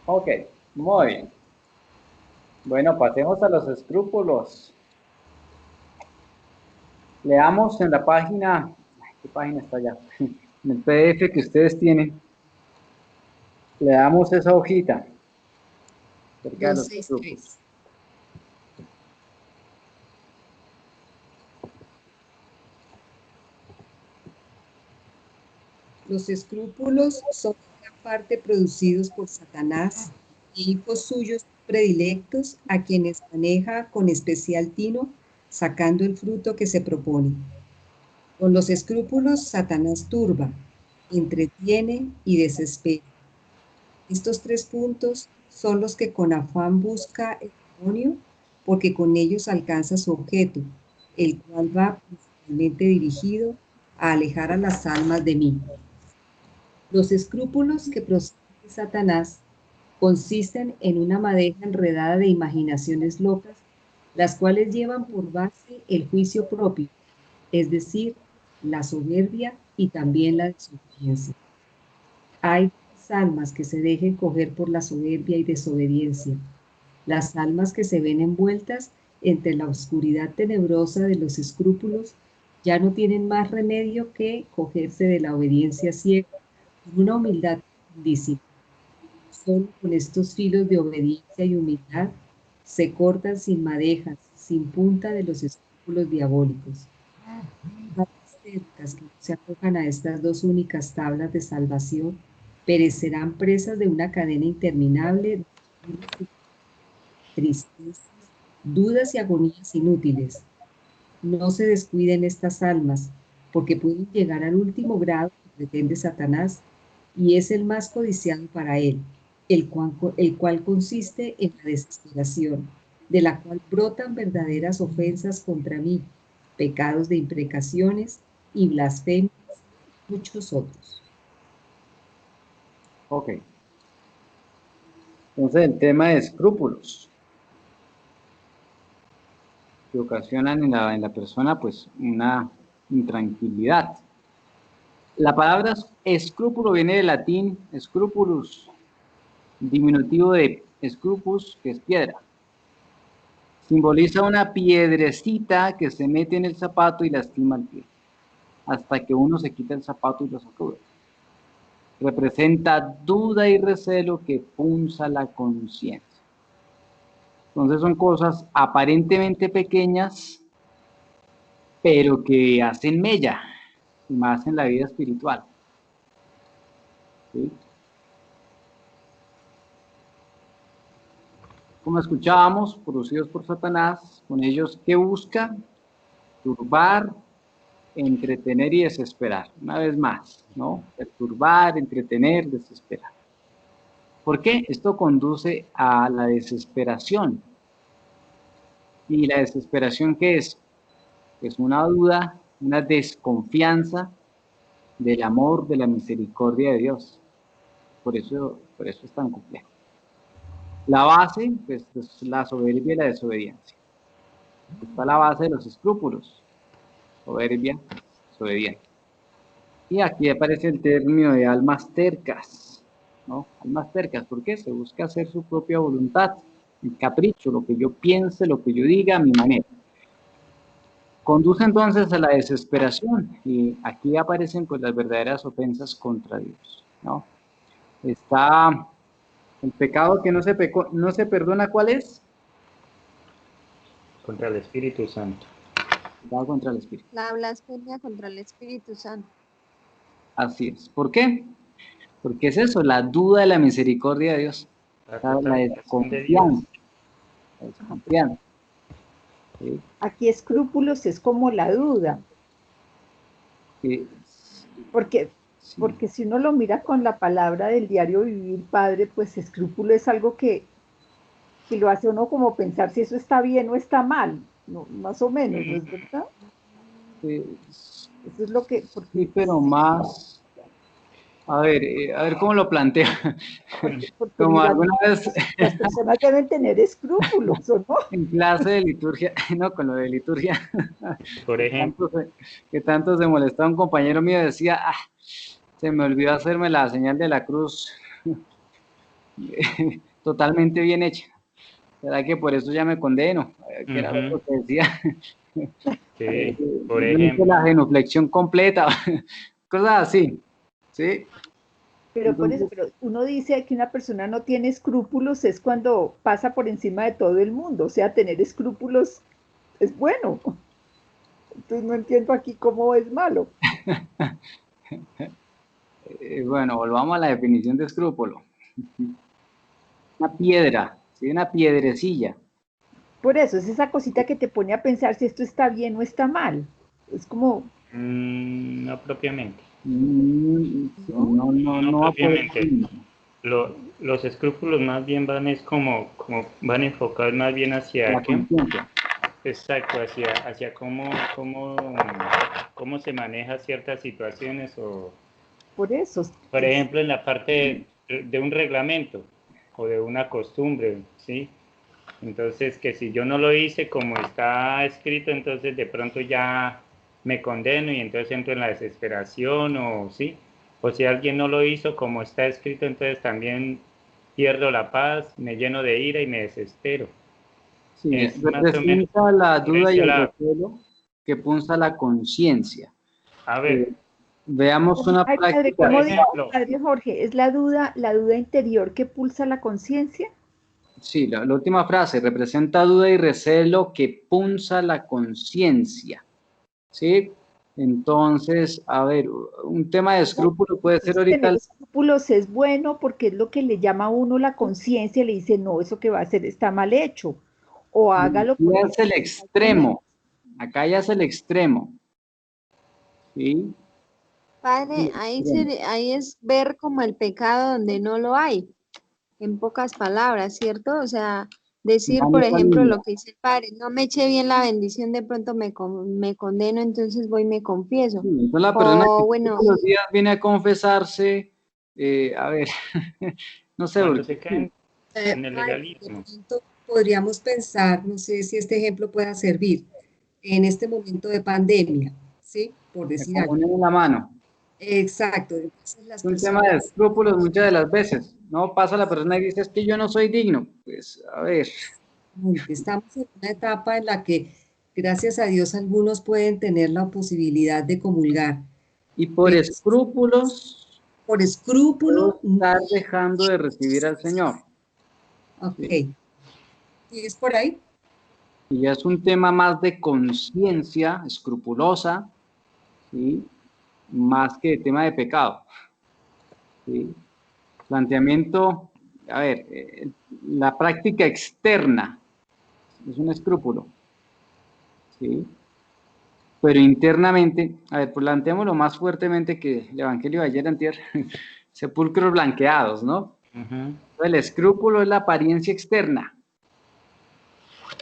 Speaker 2: Ok, muy bien. Bueno, pasemos a los escrúpulos. Leamos en la página, ¿qué página está allá? En el PDF que ustedes tienen, le damos esa hojita cerca de los escrúpulos.
Speaker 3: 263. Los escrúpulos son en gran parte producidos por Satanás y hijos suyos predilectos a quienes maneja con especial tino, sacando el fruto que se propone. Con los escrúpulos Satanás turba, entretiene y desespera. Estos tres puntos son los que con afán busca el demonio, porque con ellos alcanza su objeto, el cual va principalmente dirigido a alejar a las almas de mí. Los escrúpulos que proceden de Satanás consisten en una madeja enredada de imaginaciones locas, las cuales llevan por base el juicio propio, es decir, la soberbia y también la desobediencia. Hay dos almas que se dejen coger por la soberbia y desobediencia, las almas que se ven envueltas entre la oscuridad tenebrosa de los escrúpulos ya no tienen más remedio que cogerse de la obediencia ciega con una humildad profundísima. Solo con estos filos de obediencia y humildad se cortan sin madejas, sin punta de los escrúpulos diabólicos. tercas que no se acojan a estas dos únicas tablas de salvación perecerán presas de una cadena interminable de tristezas, dudas y agonías inútiles. No se descuiden estas almas, porque pueden llegar al último grado que pretende Satanás, y es el más codiciado para él, el cual consiste en la desesperación, de la cual brotan verdaderas ofensas contra mí, pecados de imprecaciones y blasfemias, muchos otros.
Speaker 2: Ok. Entonces el tema de escrúpulos, que ocasionan en la persona pues una intranquilidad. La palabra escrúpulo viene del latín scrupulus, diminutivo de scrupus, que es piedra. Simboliza una piedrecita que se mete en el zapato y lastima el pie, hasta que uno se quita el zapato y lo sacude. Representa duda y recelo que punza la conciencia. Entonces son cosas aparentemente pequeñas, pero que hacen mella, y más en la vida espiritual. ¿Sí? Como escuchábamos, producidos por Satanás, con ellos, ¿qué busca? Turbar, entretener y desesperar. Una vez más, ¿no? Perturbar, entretener, desesperar. ¿Por qué? Esto conduce a la desesperación. ¿Y la desesperación qué es? Es una duda, una desconfianza del amor, de la misericordia de Dios. Por eso es tan complejo. La base, pues, es la soberbia y la desobediencia. Está la base de los escrúpulos. Soberbia, desobediencia. Y aquí aparece el término de almas tercas, ¿no? Almas tercas, ¿por qué? Se busca hacer su propia voluntad, el capricho, lo que yo piense, lo que yo diga, a mi manera. Conduce entonces a la desesperación, y aquí aparecen pues las verdaderas ofensas contra Dios, ¿no? Está el pecado que no se perdona, ¿cuál es?
Speaker 1: Contra el Espíritu Santo.
Speaker 2: Pecado contra el Espíritu.
Speaker 5: La blasfemia contra el Espíritu Santo.
Speaker 2: Así es. ¿Por qué? Porque es eso, la duda de la misericordia de Dios. La desconfianza. La desconfianza. ¿Sí?
Speaker 6: Aquí escrúpulos es como la duda.
Speaker 2: Sí.
Speaker 6: Porque si uno lo mira con la palabra del diario vivir, padre, pues escrúpulo es algo que lo hace uno como pensar si eso está bien o está mal, ¿no? Más o menos, ¿no es verdad? Eso es lo que...
Speaker 2: Sí, pero más... A ver cómo lo plantea.
Speaker 6: Porque
Speaker 2: Como
Speaker 6: mira,
Speaker 2: alguna vez...
Speaker 6: las personas deben tener escrúpulos, ¿o no?
Speaker 2: En clase de liturgia, no, con lo de liturgia.
Speaker 1: Por ejemplo.
Speaker 2: Que tanto se molestaba un compañero mío, decía, se me olvidó hacerme la señal de la cruz. Totalmente bien hecha. ¿Será que por eso ya me condeno? Que era lo que decía.
Speaker 1: Sí, por
Speaker 2: no
Speaker 1: ejemplo.
Speaker 2: La genuflexión completa, cosas así, ¿sí?
Speaker 6: Pero por eso, pero uno dice que una persona no tiene escrúpulos es cuando pasa por encima de todo el mundo, o sea, tener escrúpulos es bueno. Entonces no entiendo aquí cómo es malo.
Speaker 2: Bueno, volvamos a la definición de escrúpulo. Una piedra, ¿sí? Una piedrecilla.
Speaker 6: Por eso, es esa cosita que te pone a pensar si esto está bien o está mal. Es como...
Speaker 1: No propiamente.
Speaker 2: No
Speaker 1: propiamente. Los escrúpulos más bien van van enfocados más bien hacia
Speaker 2: la conciencia.
Speaker 1: Exacto, hacia cómo se maneja ciertas situaciones o...
Speaker 6: Por eso.
Speaker 1: Por ejemplo, en la parte de un reglamento o de una costumbre, ¿sí? Entonces, que si yo no lo hice como está escrito, entonces de pronto ya me condeno y entonces entro en la desesperación o sí. O si alguien no lo hizo como está escrito, entonces también pierdo la paz, me lleno de ira y me desespero.
Speaker 2: Sí, representa la duda y el recelo que punza la conciencia.
Speaker 1: A ver.
Speaker 2: Veamos una práctica.
Speaker 6: ¿Cómo digo, padre Jorge? ¿Es la duda interior que pulsa la conciencia?
Speaker 2: Sí, la última frase, representa duda y recelo que punza la conciencia. ¿Sí? Entonces, a ver, un tema de escrúpulo puede ser ahorita...
Speaker 6: Tener escrúpulos es bueno porque es lo que le llama a uno la conciencia y le dice, no, eso que va a hacer está mal hecho. O hágalo
Speaker 2: Ya es el extremo. Acá ya es el extremo. ¿Sí?
Speaker 5: Padre, ahí es ver como el pecado donde no lo hay, en pocas palabras, ¿cierto? O sea, decir, por ejemplo, lo que dice el padre, no me eché bien la bendición, de pronto me condeno, entonces voy y me confieso.
Speaker 2: Sí, entonces la persona que
Speaker 5: bueno,
Speaker 2: todos los días viene a confesarse, a ver, no sé.
Speaker 1: Cuando se caen en el
Speaker 3: De
Speaker 1: legalismo.
Speaker 3: pronto podríamos pensar, no sé si este ejemplo pueda servir, en este momento de pandemia, ¿sí? Por decir algo.
Speaker 2: En la mano.
Speaker 3: Exacto. Entonces las
Speaker 2: Es un tema de
Speaker 3: personas...
Speaker 2: escrúpulos muchas de las veces. No pasa la persona y dice, es que yo no soy digno. Pues, a ver.
Speaker 3: Estamos en una etapa en la que, gracias a Dios, algunos pueden tener la posibilidad de comulgar.
Speaker 2: Y por
Speaker 3: Pero
Speaker 2: escrúpulos,
Speaker 3: por escrúpulo,
Speaker 2: estar dejando de recibir al Señor.
Speaker 3: ok.
Speaker 2: ¿Sí?
Speaker 3: ¿Tienes por ahí?
Speaker 2: Y ya es un tema más de conciencia escrupulosa, ¿sí? Más que de tema de pecado. ¿Sí? Planteamiento, a ver, la práctica externa es un escrúpulo, ¿sí? Pero internamente, a ver, planteémoslo más fuertemente que el Evangelio de ayer antier, sepulcros blanqueados, ¿no? El escrúpulo es la apariencia externa.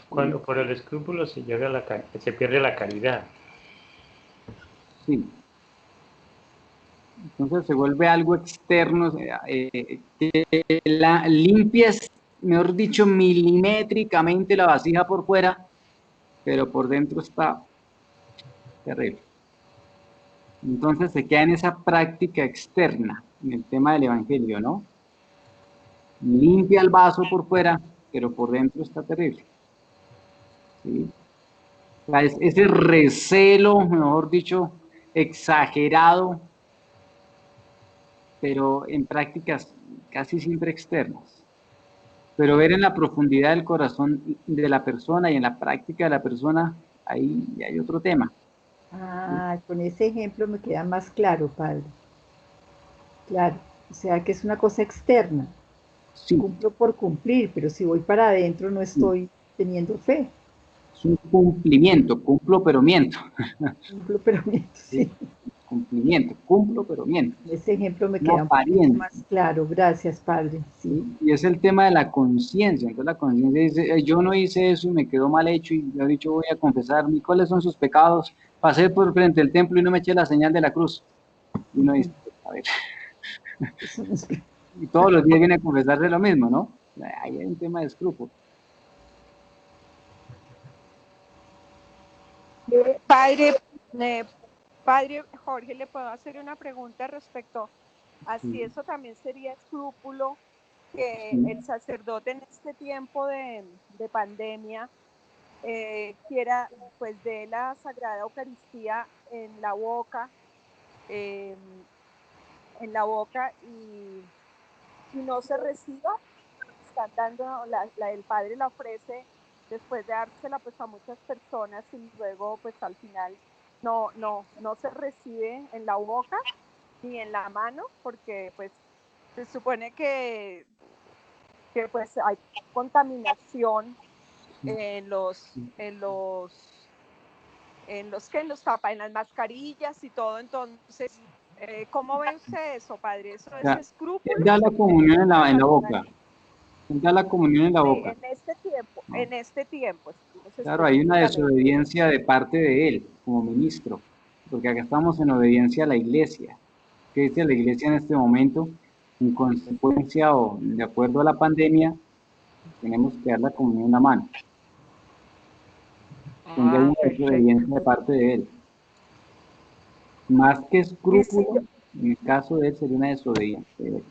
Speaker 1: Cuando por el escrúpulo se pierde la caridad.
Speaker 2: Sí. Entonces se vuelve algo externo, que limpias, mejor dicho, milimétricamente la vasija por fuera, pero por dentro está terrible. Entonces se queda en esa práctica externa, en el tema del Evangelio, ¿no? Limpia el vaso por fuera, pero por dentro está terrible. ¿Sí? O sea, ese recelo, mejor dicho, exagerado, pero en prácticas casi siempre externas. Pero ver en la profundidad del corazón de la persona y en la práctica de la persona, ahí hay otro tema.
Speaker 6: Ah, con ese ejemplo me queda más claro, padre. Claro, o sea que es una cosa externa.
Speaker 2: Sí.
Speaker 6: Cumplo por cumplir, pero si voy para adentro no estoy teniendo fe.
Speaker 2: Es un cumplimiento, cumplo pero miento.
Speaker 6: Cumplo pero miento, sí.
Speaker 2: Cumplimiento, cumplo pero miento.
Speaker 6: Ese ejemplo me queda un poco más claro. Gracias, padre. Sí.
Speaker 2: Y es el tema de la conciencia. Entonces la conciencia dice, yo no hice eso y me quedó mal hecho y he dicho voy a confesar. ¿Cuáles son sus pecados? Pasé por frente al templo y no me eché la señal de la cruz. Y uno dice, a ver. Y todos los días viene a confesarse lo mismo, ¿no? Ahí hay un tema de escrúpulo.
Speaker 7: Padre Jorge, ¿le puedo hacer una pregunta respecto a si eso también sería escrúpulo que el sacerdote en este tiempo de pandemia quiera pues de la Sagrada Eucaristía en la boca y no se reciba? Están dando, el padre la ofrece después de dársela pues a muchas personas y luego pues al final no se recibe en la boca ni en la mano, porque pues se supone que pues hay contaminación en las mascarillas y todo. Entonces, ¿cómo ve usted eso, padre? ¿Eso es escrúpulo?
Speaker 2: Da la comunión en la boca. Da la comunión en la boca.
Speaker 7: En este tiempo.
Speaker 2: Claro, hay una desobediencia de parte de él, como ministro, porque acá estamos en obediencia a la iglesia. ¿Qué dice la iglesia en este momento? En consecuencia o de acuerdo a la pandemia, tenemos que dar la comunión en la mano. Donde hay una desobediencia de parte de él. Más que escrúpulo, en el caso de él sería una desobediencia de él.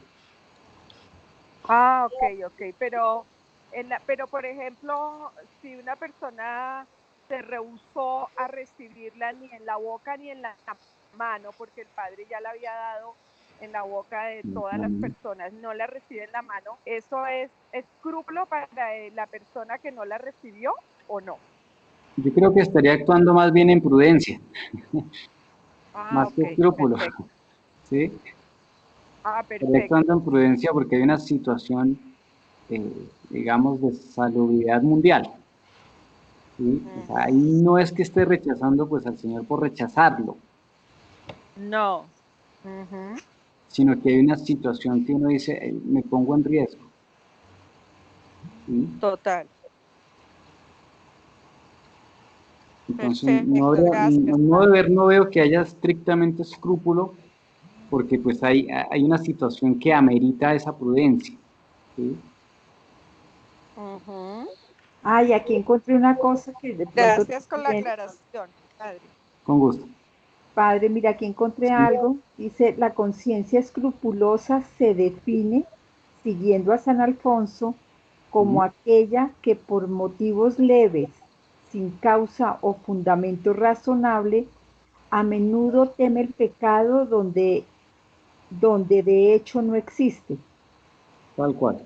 Speaker 7: Ok, pero por ejemplo, si una persona se rehusó a recibirla ni en la boca ni en la mano, porque el padre ya la había dado en la boca de todas las personas, no la recibe en la mano, ¿eso es escrúpulo para la persona que no la recibió o no?
Speaker 2: Yo creo que estaría actuando más bien en prudencia.
Speaker 8: Ah,
Speaker 2: más que
Speaker 8: ok,
Speaker 2: escrúpulo.
Speaker 8: perfecto.
Speaker 2: ¿Sí?
Speaker 8: Ah,
Speaker 2: Estoy
Speaker 8: perfecto.
Speaker 2: actuando en prudencia porque hay una situación, digamos, de salubridad mundial. ¿Sí? O sea, ahí
Speaker 8: Ujú.
Speaker 2: no es que esté rechazando pues al Señor por rechazarlo,
Speaker 8: No. Ujú.
Speaker 2: sino que hay una situación que uno dice, me pongo en riesgo. ¿Sí?
Speaker 8: Total.
Speaker 2: Entonces, no
Speaker 8: Perfecto,
Speaker 2: habría,
Speaker 8: gracias,
Speaker 2: no
Speaker 8: padre.
Speaker 2: deber, no veo que haya estrictamente escrúpulo, porque pues hay una situación que amerita esa prudencia. ¿Sí?
Speaker 8: Ujú.
Speaker 6: Ay, aquí encontré una cosa que de pronto
Speaker 8: Gracias por la
Speaker 6: también,
Speaker 8: aclaración, padre.
Speaker 2: Con gusto.
Speaker 6: padre, mira, aquí encontré
Speaker 2: Sí.
Speaker 6: algo. Dice, la conciencia escrupulosa se define, siguiendo a San Alfonso, como
Speaker 2: Ujú.
Speaker 6: aquella que por motivos leves, sin causa o fundamento razonable, a menudo teme el pecado donde de hecho no existe.
Speaker 2: Tal cual.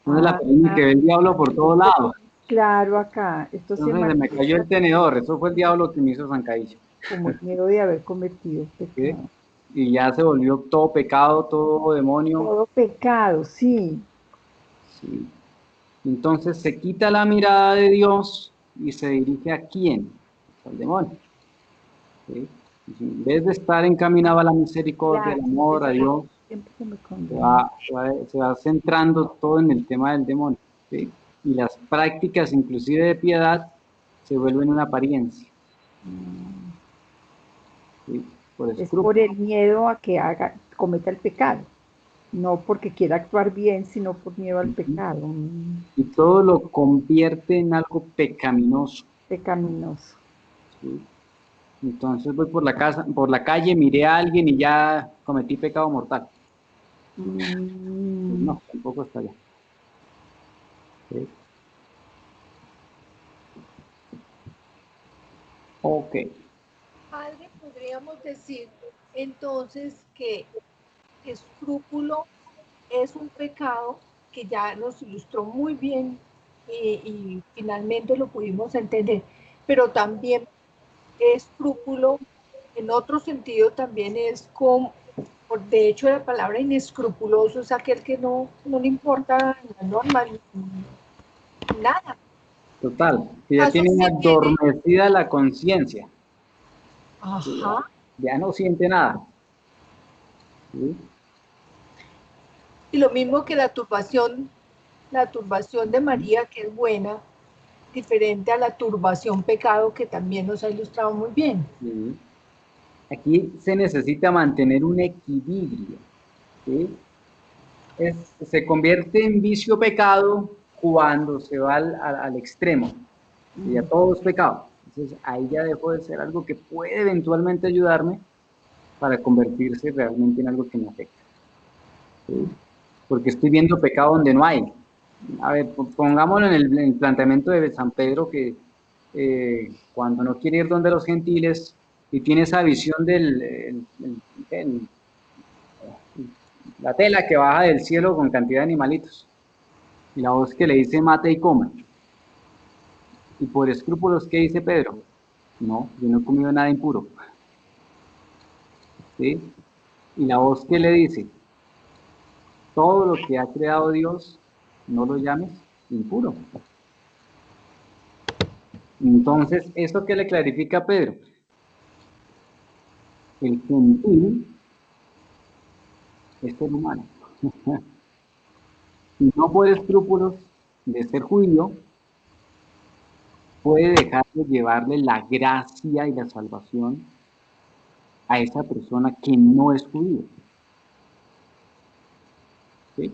Speaker 2: No es la
Speaker 6: Ah,
Speaker 2: película que ve el diablo por todos
Speaker 6: esto
Speaker 2: lados.
Speaker 6: queda claro acá. Esto se
Speaker 2: Entonces se me cayó
Speaker 6: manifiesta
Speaker 2: el tenedor. Eso fue el diablo que me hizo zancadillo.
Speaker 6: como el miedo de haber cometido
Speaker 2: ¿Sí?
Speaker 6: pecado.
Speaker 2: Y ya se volvió todo pecado, todo demonio.
Speaker 6: Todo pecado, sí.
Speaker 2: Sí. Entonces se quita la mirada de Dios y se dirige ¿a quién? Al demonio. ¿Sí? Y en vez de estar encaminado a la misericordia, al
Speaker 6: Gracias.
Speaker 2: amor,
Speaker 6: Eso
Speaker 2: a
Speaker 6: era
Speaker 2: Dios,
Speaker 6: siempre que me
Speaker 2: se
Speaker 6: condena.
Speaker 2: va, se va, se va centrando todo en el tema del demonio. ¿Sí? Y las prácticas, inclusive de piedad, se vuelven una apariencia. ¿Sí? Por
Speaker 6: Es por
Speaker 2: escrúpulo.
Speaker 6: el miedo a que cometa el pecado. No porque quiera actuar bien, sino por miedo al
Speaker 2: Ujú.
Speaker 6: pecado.
Speaker 2: Y todo lo convierte en algo pecaminoso.
Speaker 6: Pecaminoso.
Speaker 2: ¿Sí? Entonces voy por la casa, por la calle, miré a alguien y ya cometí pecado mortal. Pues
Speaker 6: Mm,
Speaker 2: no, tampoco está allá. ¿Sí? Ok.
Speaker 8: Padre, podríamos decir entonces que escrúpulo es un pecado que ya nos ilustró muy bien y finalmente lo pudimos entender, pero también escrúpulo en otro sentido también es como, de hecho la palabra inescrupuloso es aquel que no le importa la norma ni nada.
Speaker 2: Total. Que ya
Speaker 8: Caso
Speaker 2: tiene
Speaker 8: sí tiene,
Speaker 2: adormecida la conciencia. ¿Sí?
Speaker 8: ajá,
Speaker 2: Ya no siente nada. ¿Sí?
Speaker 8: y lo mismo que la turbación de María, que es buena, diferente a la turbación pecado, que también nos ha ilustrado muy bien.
Speaker 2: Sí. Aquí se necesita mantener un equilibrio. ¿Sí? Se convierte en vicio pecado cuando se va al extremo. Y ya todo es pecado. Entonces ahí ya dejó de ser algo que puede eventualmente ayudarme para convertirse realmente en algo que me afecta. ¿Sí? Porque estoy viendo pecado donde no hay. A ver, pongámoslo en el planteamiento de San Pedro que cuando no quiere ir donde los gentiles y tiene esa visión el- la tela que baja del cielo con cantidad de animalitos y la voz que le dice mate y coma. Y por escrúpulos, ¿qué dice Pedro? No, yo no he comido nada impuro. ¿Sí? Y la voz que le dice, todo lo que ha creado Dios, no lo llames impuro. Entonces, ¿esto qué le clarifica a Pedro? El gentil es ser humano. Y no por escrúpulos de ser judío, puede dejar de llevarle la gracia y la salvación a esa persona que no es judío. ¿Sí?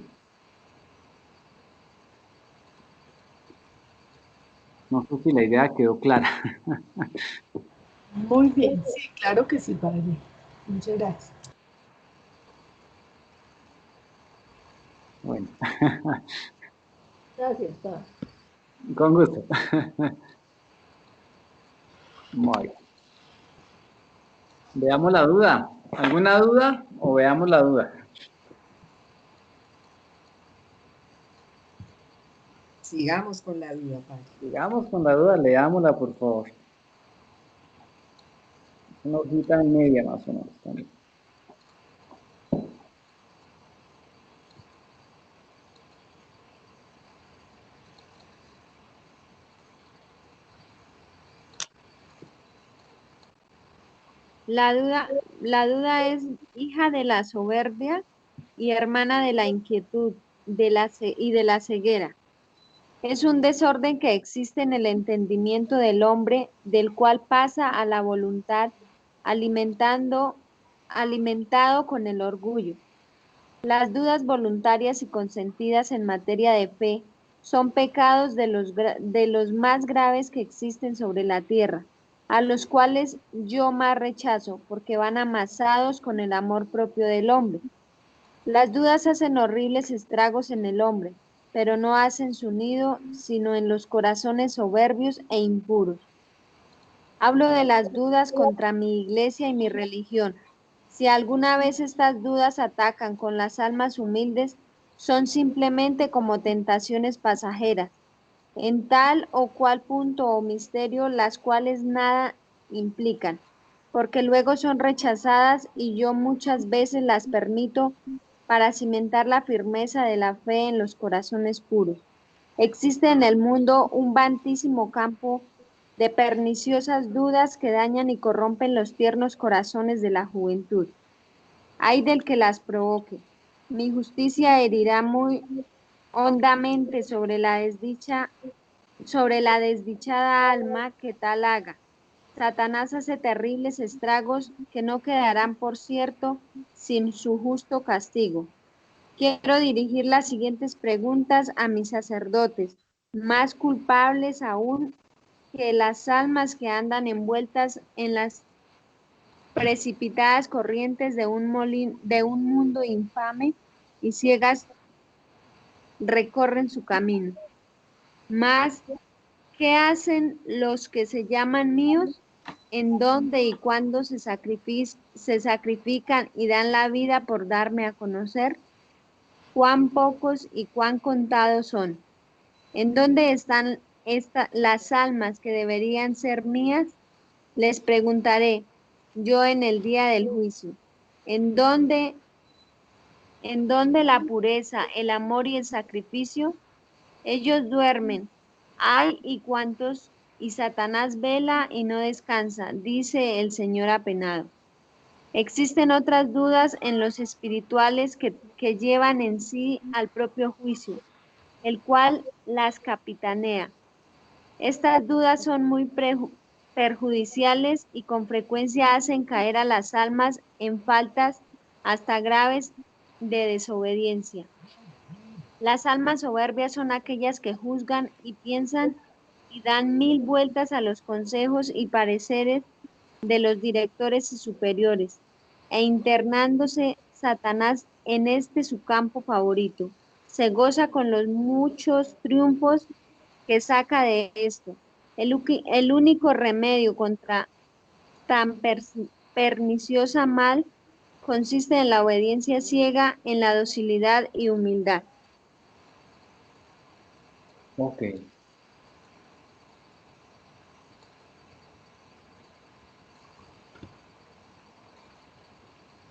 Speaker 2: No sé si la idea quedó clara.
Speaker 8: Muy bien, sí, claro que sí, padre. Muchas gracias.
Speaker 2: Bueno,
Speaker 8: Gracias, padre.
Speaker 2: con gusto. Muy bien. Veamos la duda. ¿Alguna duda o veamos la duda?
Speaker 3: Sigamos con la duda, padre.
Speaker 2: Sigamos con la duda, leámosla por favor. una hojita y media más o menos también.
Speaker 5: La duda es hija de la soberbia y hermana de la inquietud y de la ceguera. Es un desorden que existe en el entendimiento del hombre, del cual pasa a la voluntad, alimentado con el orgullo. Las dudas voluntarias y consentidas en materia de fe son pecados de los más graves que existen sobre la tierra, a los cuales yo más rechazo, porque van amasados con el amor propio del hombre. Las dudas hacen horribles estragos en el hombre, pero no hacen su nido sino en los corazones soberbios e impuros. Hablo de las dudas contra mi iglesia y mi religión. Si alguna vez estas dudas atacan con las almas humildes, son simplemente como tentaciones pasajeras, en tal o cual punto o misterio, las cuales nada implican, porque luego son rechazadas y yo muchas veces las permito para cimentar la firmeza de la fe en los corazones puros. Existe en el mundo un vastísimo campo de perniciosas dudas que dañan y corrompen los tiernos corazones de la juventud. Ay del que las provoque. Mi justicia herirá muy hondamente sobre la desdichada alma que tal haga. Satanás hace terribles estragos que no quedarán, por cierto, sin su justo castigo. Quiero dirigir las siguientes preguntas a mis sacerdotes, más culpables aún que las almas que andan envueltas en las precipitadas corrientes de un mundo infame y ciegas recorren su camino. Mas, ¿qué hacen los que se llaman míos? ¿En dónde y cuándo se sacrifican y dan la vida por darme a conocer? ¿Cuán pocos y cuán contados son? ¿En dónde están las almas que deberían ser mías? Les preguntaré yo en el día del juicio. ¿En dónde la pureza, el amor y el sacrificio? Ellos duermen. Ay, y cuántos, y Satanás vela y no descansa, dice el Señor apenado. Existen otras dudas en los espirituales que llevan en sí al propio juicio, el cual las capitanea. Estas dudas son muy perjudiciales y con frecuencia hacen caer a las almas en faltas hasta graves de desobediencia. Las almas soberbias son aquellas que juzgan y piensan y dan 1000 vueltas a los consejos y pareceres de los directores y superiores, e internándose Satanás en este su campo favorito, se goza con los muchos triunfos que saca de esto. El único remedio contra tan perniciosa mal consiste en la obediencia ciega, en la docilidad y humildad.
Speaker 2: Ok.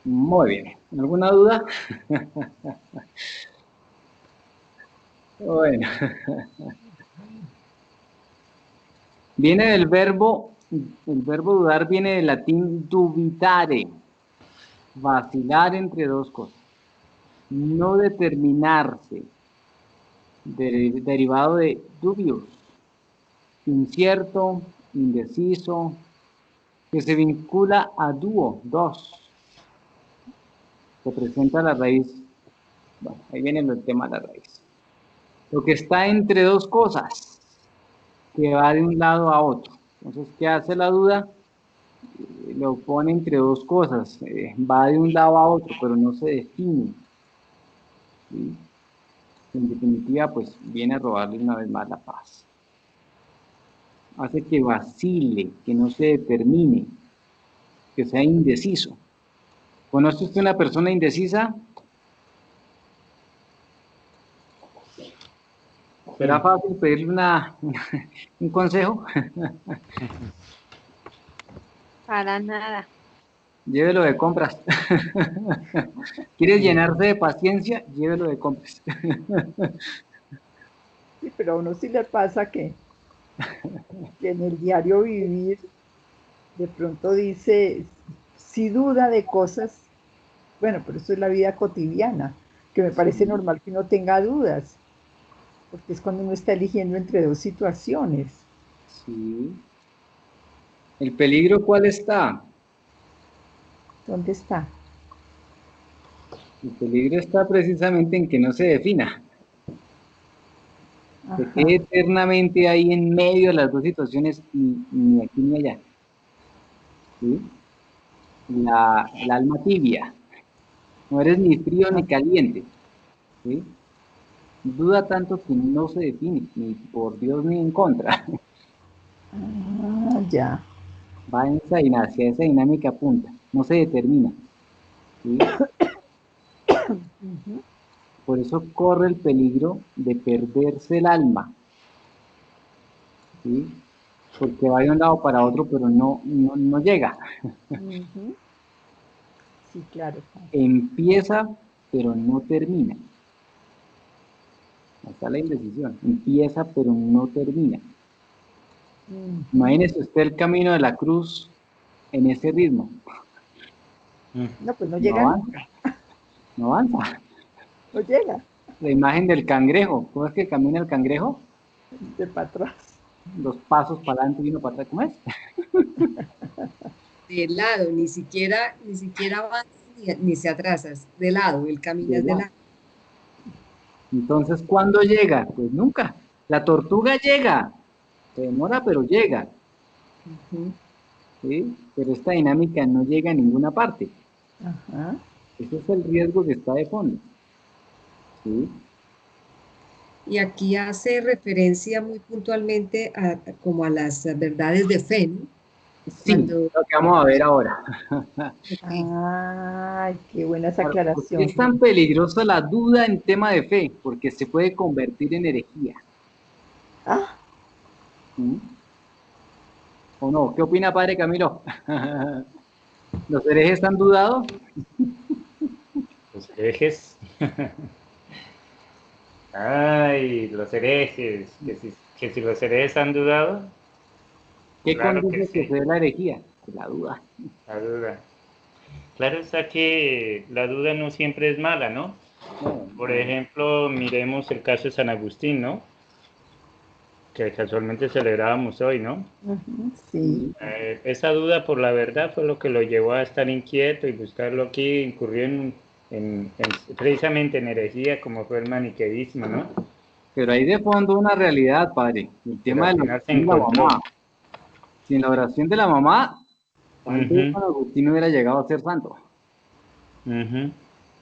Speaker 2: Muy bien. ¿Alguna duda? Bueno. Viene del verbo, el verbo dudar viene del latín dubitare, vacilar entre dos cosas, no determinarse, derivado de dubius, incierto, indeciso, que se vincula a duo, dos, representa la raíz. Bueno, ahí viene el tema de la raíz. Lo que está entre dos cosas, que va de un lado a otro. Entonces, ¿qué hace la duda? Lo pone entre dos cosas, va de un lado a otro, pero no se define. ¿Sí? En definitiva, pues viene a robarle una vez más la paz. Hace que vacile, que no se determine, que sea indeciso. ¿Conoce usted una persona indecisa? ¿Será fácil pedirle un consejo?
Speaker 5: Para nada.
Speaker 2: Llévelo de compras. ¿Quieres llenarse de paciencia? Llévelo de compras.
Speaker 6: Sí, pero a uno sí le pasa que en el diario vivir de pronto dice, si duda de cosas, bueno, pero eso es la vida cotidiana, que me parece
Speaker 2: Sí,
Speaker 6: normal que uno tenga dudas, porque es cuando uno está eligiendo entre dos situaciones.
Speaker 2: sí. ¿El peligro cuál está?
Speaker 6: ¿Dónde está?
Speaker 2: El peligro está precisamente en que no se defina. Se
Speaker 6: Ajá.
Speaker 2: quede eternamente ahí en medio de las dos situaciones, ni aquí ni allá. ¿Sí? El alma tibia. No eres ni frío ni caliente. ¿Sí? Duda tanto que no se define, ni por Dios ni en contra.
Speaker 6: Ah, ya.
Speaker 2: Va en hacia esa dinámica punta. No se determina. ¿Sí?
Speaker 6: Ujú.
Speaker 2: Por eso corre el peligro de perderse el alma. ¿Sí? Porque va de un lado para otro, pero no llega.
Speaker 6: Ujú. Sí, claro.
Speaker 2: Empieza, pero no termina. Está la indecisión. Empieza, pero no termina.
Speaker 6: Ujú.
Speaker 2: Imagínese usted el camino de la cruz en ese ritmo.
Speaker 6: No, pues no
Speaker 2: No
Speaker 6: llega
Speaker 2: avanza,
Speaker 6: nunca,
Speaker 2: no avanza.
Speaker 6: no llega
Speaker 2: La imagen del cangrejo. ¿Cómo es que camina el cangrejo?
Speaker 6: de para atrás.
Speaker 2: Dos pasos para adelante y uno para atrás. ¿Cómo es?
Speaker 3: De lado, ni siquiera avanzas ni se atrasas, de lado, el camino
Speaker 2: De
Speaker 3: es de
Speaker 2: lado.
Speaker 3: lado.
Speaker 2: Entonces, ¿cuándo llega? Pues nunca. La tortuga llega. Se demora, pero llega.
Speaker 3: Ujú.
Speaker 2: ¿Sí? Pero esta dinámica no llega a ninguna parte.
Speaker 6: Ajá.
Speaker 2: Ese es el riesgo que está de fondo. ¿Sí?
Speaker 3: Y aquí hace referencia muy puntualmente como a las verdades de fe, ¿no?
Speaker 2: Sí,
Speaker 3: Cuando,
Speaker 2: lo que vamos a ver ahora.
Speaker 3: ok,
Speaker 6: Ay, qué buena esa
Speaker 2: Claro, ¿por qué
Speaker 6: aclaración.
Speaker 2: es tan peligrosa la duda en tema de fe? Porque se puede convertir en herejía.
Speaker 6: Ah,
Speaker 2: ¿Mm? ¿O no? ¿Qué opina, padre Camilo? ¿Los herejes han dudado?
Speaker 1: Los herejes. Ay, los herejes. Que si los herejes han dudado,
Speaker 2: ¿Qué
Speaker 1: claro que
Speaker 2: conduce que
Speaker 1: sí,
Speaker 2: se dé la herejía? Pues la duda.
Speaker 1: la duda. Claro está que la duda no siempre es mala, ¿no?
Speaker 2: No,
Speaker 1: Por ejemplo, miremos el caso de San Agustín, ¿no? Que casualmente celebrábamos hoy, ¿no?
Speaker 6: ujú, sí.
Speaker 2: sí,
Speaker 1: Esa duda por la verdad fue lo que lo llevó a estar inquieto y buscarlo aquí, incurrió precisamente en herejía, como fue el maniqueísmo, ¿no?
Speaker 2: pero hay de fondo una realidad, padre. El
Speaker 1: Pero
Speaker 2: tema
Speaker 1: al
Speaker 2: de la
Speaker 1: final se
Speaker 2: oración de la
Speaker 1: encontró.
Speaker 2: mamá. Sin la oración de la mamá, tal vez
Speaker 1: Ujú,
Speaker 2: San Agustín no hubiera llegado a ser santo.
Speaker 1: ujú.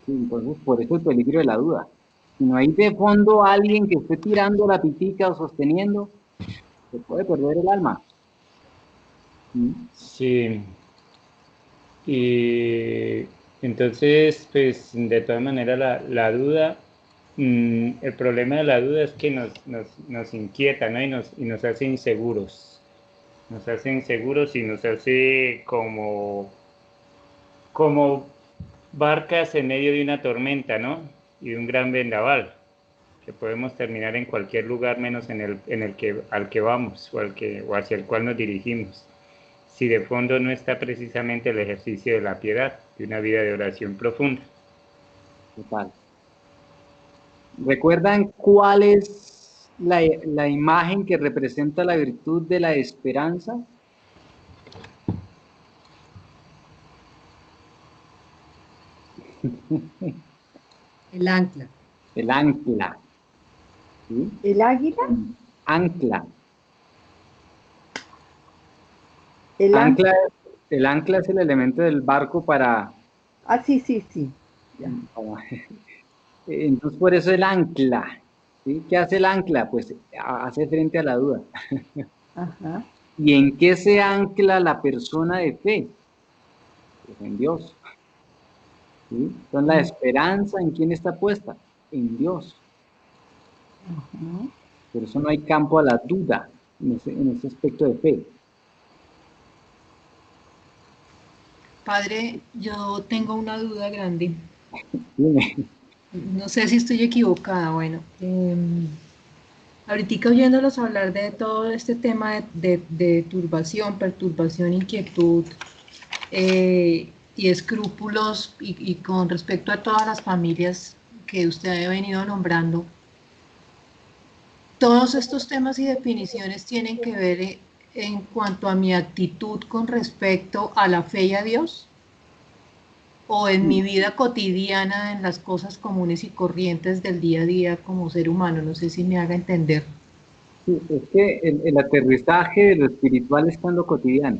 Speaker 2: Sí, entonces, por eso el peligro de la duda. Si no hay de fondo alguien que esté tirando la pitica o sosteniendo, se puede perder el alma. ¿Mm?
Speaker 1: Sí, y entonces, pues de todas maneras la duda, el problema de la duda es que nos inquieta, ¿no? Y nos hace inseguros. Nos hace inseguros y nos hace como barcas en medio de una tormenta, ¿no? Y de un gran vendaval, que podemos terminar en cualquier lugar menos en el que, al que vamos o hacia el cual nos dirigimos. Si de fondo no está precisamente el ejercicio de la piedad, de una vida de oración profunda.
Speaker 2: Total. ¿Recuerdan cuál es la imagen que representa la virtud de la esperanza?
Speaker 3: el ancla.
Speaker 2: El ancla. ¿Sí?
Speaker 6: ¿El águila?
Speaker 2: Ancla.
Speaker 6: El
Speaker 2: Ancla,
Speaker 6: ángel.
Speaker 2: el ancla es el elemento del barco
Speaker 6: Ah, sí, sí, sí. Ya.
Speaker 2: para- entonces por eso el ancla. ¿Sí? ¿Qué hace el ancla? Pues hace frente a la duda.
Speaker 6: Ajá.
Speaker 2: ¿Y en qué se ancla la persona de fe? Pues en Dios. ¿Sí? Entonces la
Speaker 6: Mm,
Speaker 2: esperanza, ¿en quién está puesta? En Dios.
Speaker 6: ajá.
Speaker 2: Por eso no hay campo a la duda en ese aspecto de fe.
Speaker 8: Padre, yo tengo una duda grande.
Speaker 2: Dime.
Speaker 8: No sé si estoy equivocada. Bueno, ahorita oyéndolos hablar de todo este tema de turbación, perturbación, inquietud y escrúpulos y con respecto a todas las familias que usted ha venido nombrando, todos estos temas y definiciones tienen que ver en cuanto a mi actitud con respecto a la fe y a Dios, o en mi vida cotidiana, en las cosas comunes y corrientes del día a día como ser humano. No sé si me haga entender.
Speaker 2: Sí, es que el aterrizaje de lo espiritual está en lo cotidiano.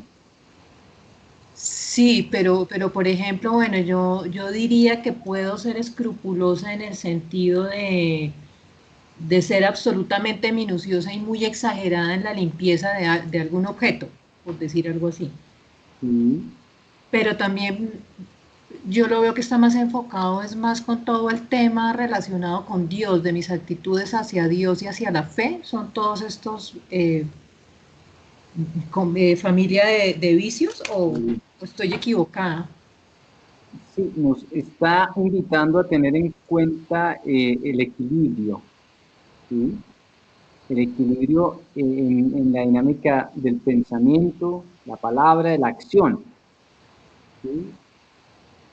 Speaker 8: Sí, pero por ejemplo, bueno, yo diría que puedo ser escrupulosa en el sentido de ser absolutamente minuciosa y muy exagerada en la limpieza de algún objeto, por decir algo así.
Speaker 2: Sí.
Speaker 8: Pero también yo lo veo que está más enfocado, es más con todo el tema relacionado con Dios, de mis actitudes hacia Dios y hacia la fe, son todos estos familia de vicios, o estoy equivocada.
Speaker 2: Sí, nos está invitando a tener en cuenta el equilibrio, ¿sí? El equilibrio en la dinámica del pensamiento, la palabra, de la acción, ¿sí?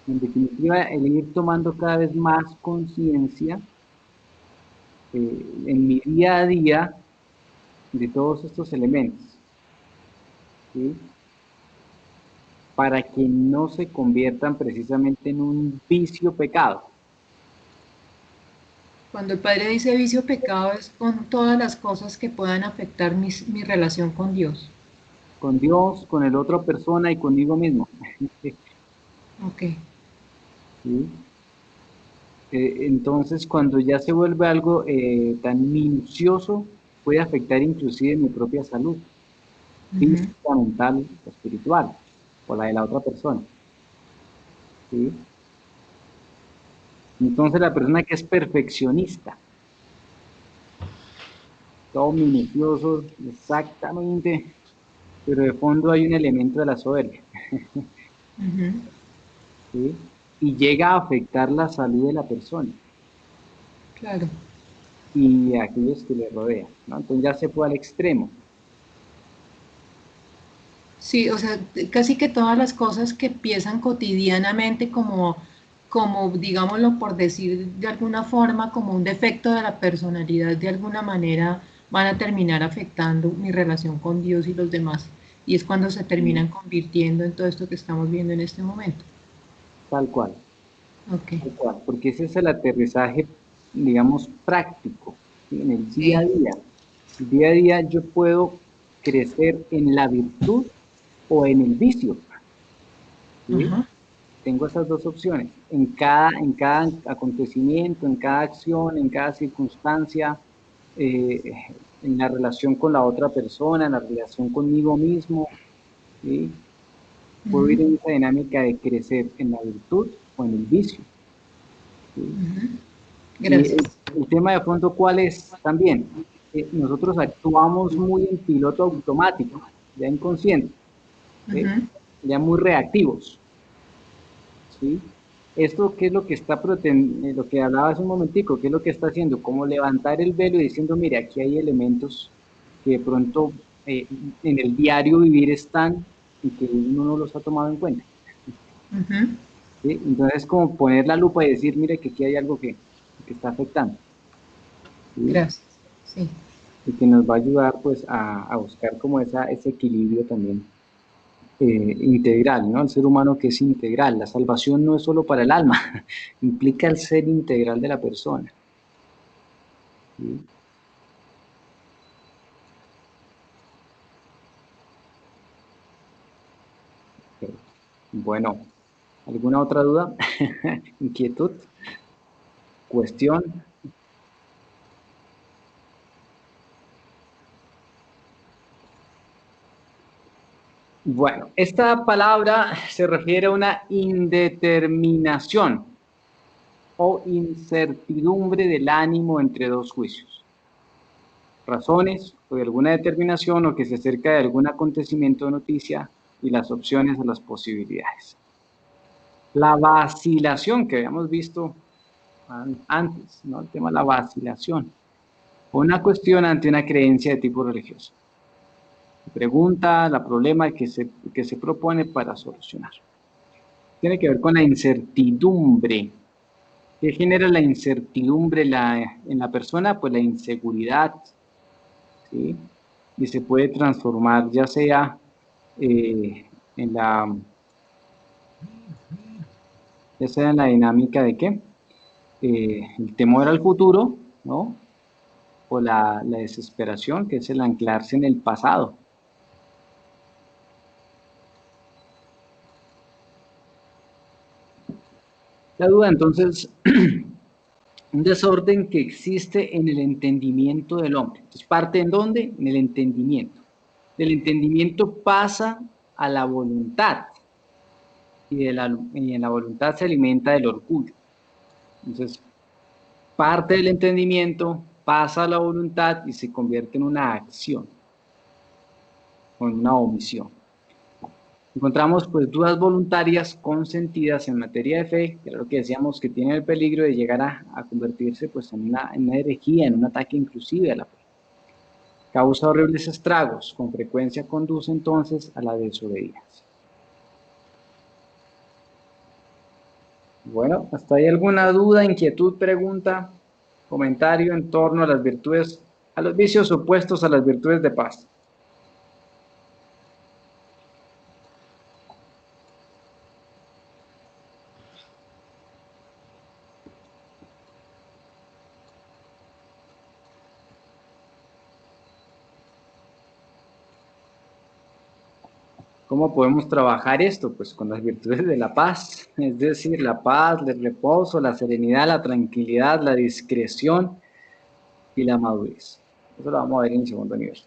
Speaker 2: En definitiva, el ir tomando cada vez más conciencia en mi día a día de todos estos elementos, ¿sí? Para que no se conviertan precisamente en un vicio pecado.
Speaker 8: Cuando el padre dice vicio pecado es con todas las cosas que puedan afectar mi relación con Dios.
Speaker 2: Con Dios, con el otra persona y conmigo mismo.
Speaker 8: Ok.
Speaker 2: ¿Sí? Entonces, cuando ya se vuelve algo tan minucioso, puede afectar inclusive mi propia salud, física, mental, espiritual, o la de la otra persona. ¿Sí? Entonces, la persona que es perfeccionista, todo minucioso, exactamente, pero de fondo hay un elemento de la soberbia. ¿Sí? Y llega a afectar la salud de la persona.
Speaker 8: Claro.
Speaker 2: Y a aquellos que le rodean, ¿no? Entonces ya se fue al extremo.
Speaker 8: Sí, o sea, casi que todas las cosas que empiezan cotidianamente como, digámoslo por decir de alguna forma, como un defecto de la personalidad, de alguna manera van a terminar afectando mi relación con Dios y los demás. Y es cuando se terminan convirtiendo en todo esto que estamos viendo en este momento.
Speaker 2: Tal cual.
Speaker 8: Ok.
Speaker 2: Tal cual, porque ese es el aterrizaje, digamos, práctico, ¿sí? En el día a
Speaker 8: Sí.
Speaker 2: día. El día a día yo puedo crecer en la virtud o en el vicio, ¿sí?
Speaker 8: Ajá.
Speaker 2: Tengo esas dos opciones. En cada acontecimiento, en cada acción, en cada circunstancia, eh, en la relación con la otra persona, en la relación conmigo mismo, ¿sí? Puedo ir en esa dinámica de crecer en la virtud o en el vicio, ¿sí? Y
Speaker 8: Gracias.
Speaker 2: el tema de fondo, ¿cuál es? También, nosotros actuamos muy en piloto automático, ya inconsciente, ¿sí? Ya muy reactivos, ¿sí? Esto, ¿qué es lo que está, lo que hablaba hace un momentico, qué es lo que está haciendo? Como levantar el velo y diciendo, mire, aquí hay elementos que de pronto en el diario vivir están y que uno no los ha tomado en cuenta, ¿sí? Entonces, como poner la lupa y decir, mire, que aquí hay algo que está afectando, ¿sí?
Speaker 8: Gracias. Sí.
Speaker 2: Y que nos va a ayudar pues a buscar como ese equilibrio también integral, ¿no? El ser humano que es integral, la salvación no es solo para el alma, implica el ser integral de la persona. ¿Sí? Okay. Bueno, ¿alguna otra duda? ¿Inquietud? ¿Cuestión? Bueno, esta palabra se refiere a una indeterminación o incertidumbre del ánimo entre dos juicios, razones o de alguna determinación o que se acerca de algún acontecimiento o noticia y las opciones o las posibilidades. La vacilación que habíamos visto antes, ¿no? El tema de la vacilación. Una cuestión ante una creencia de tipo religioso. La pregunta, la problema que se propone para solucionar. Tiene que ver con la incertidumbre. ¿Qué genera la incertidumbre en la persona? Pues la inseguridad, ¿sí? Y se puede transformar ya sea en la dinámica de ¿qué? El temor al futuro, ¿no? O la desesperación, que es el anclarse en el pasado. La duda, entonces, un desorden que existe en el entendimiento del hombre. Entonces, ¿parte en dónde? En el entendimiento. Del entendimiento pasa a la voluntad. Y en la voluntad se alimenta del orgullo. Entonces, parte del entendimiento pasa a la voluntad y se convierte en una acción, o en una omisión. Encontramos pues dudas voluntarias consentidas en materia de fe, que era lo que decíamos, que tienen el peligro de llegar a convertirse pues en una herejía, en un ataque inclusive a la fe. Causa horribles estragos, con frecuencia conduce entonces a la desobediencia. Bueno, ¿hasta ahí alguna duda, inquietud, pregunta, comentario en torno a las virtudes, a los vicios opuestos a las virtudes de paz? ¿Cómo podemos trabajar esto? Pues con las virtudes de la paz, es decir, la paz, el reposo, la serenidad, la tranquilidad, la discreción y la madurez. Eso lo vamos a ver en el segundo nivel.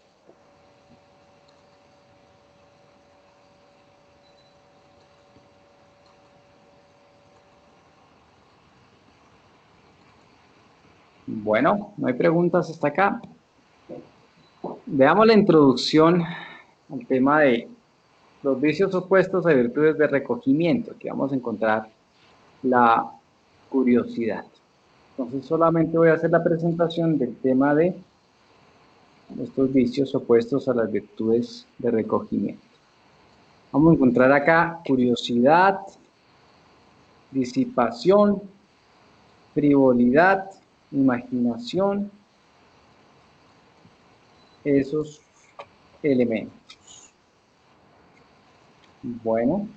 Speaker 2: Bueno, no hay preguntas hasta acá. Veamos la introducción al tema de los vicios opuestos a virtudes de recogimiento. Aquí vamos a encontrar la curiosidad. Entonces solamente voy a hacer la presentación del tema de estos vicios opuestos a las virtudes de recogimiento. Vamos a encontrar acá curiosidad, disipación, frivolidad, imaginación, esos elementos. Bueno,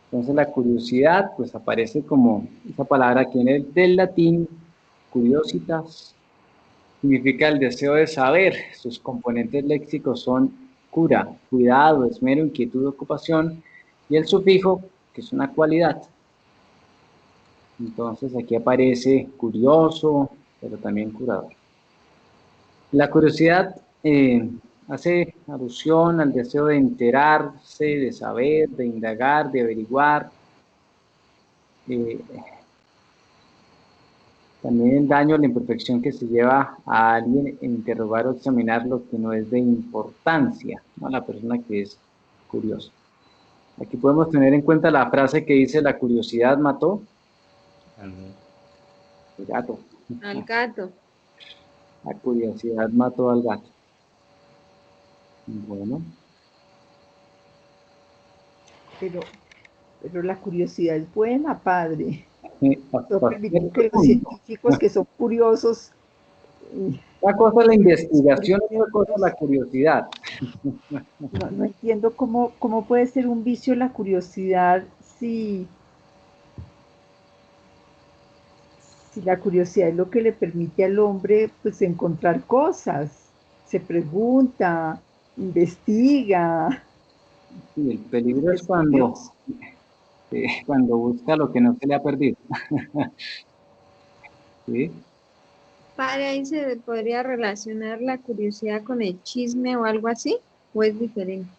Speaker 2: entonces la curiosidad pues aparece como esa palabra que viene del latín, curiositas, significa el deseo de saber. Sus componentes léxicos son cura, cuidado, esmero, inquietud, ocupación, y el sufijo, que es una cualidad. Entonces aquí aparece curioso, pero también curador. La curiosidad hace alusión al deseo de enterarse, de saber, de indagar, de averiguar. También el daño o la imperfección que se lleva a alguien en interrogar o examinar lo que no es de importancia, ¿no? La persona que es curiosa. Aquí podemos tener en cuenta la frase que dice: la curiosidad mató al gato.
Speaker 5: Al gato.
Speaker 2: La curiosidad mató al gato. Bueno.
Speaker 6: Pero la curiosidad es buena, padre. No
Speaker 2: Hasta
Speaker 6: permitir que los científicos que son curiosos...
Speaker 2: Una cosa es la investigación y otra cosa es la curiosidad.
Speaker 6: No entiendo cómo puede ser un vicio la curiosidad si la curiosidad es lo que le permite al hombre pues encontrar cosas, se pregunta, investiga.
Speaker 2: Sí, el peligro es cuando busca lo que no se le ha perdido. ¿Sí?
Speaker 5: Padre, ahí se podría relacionar la curiosidad con el chisme o algo así, ¿o es diferente?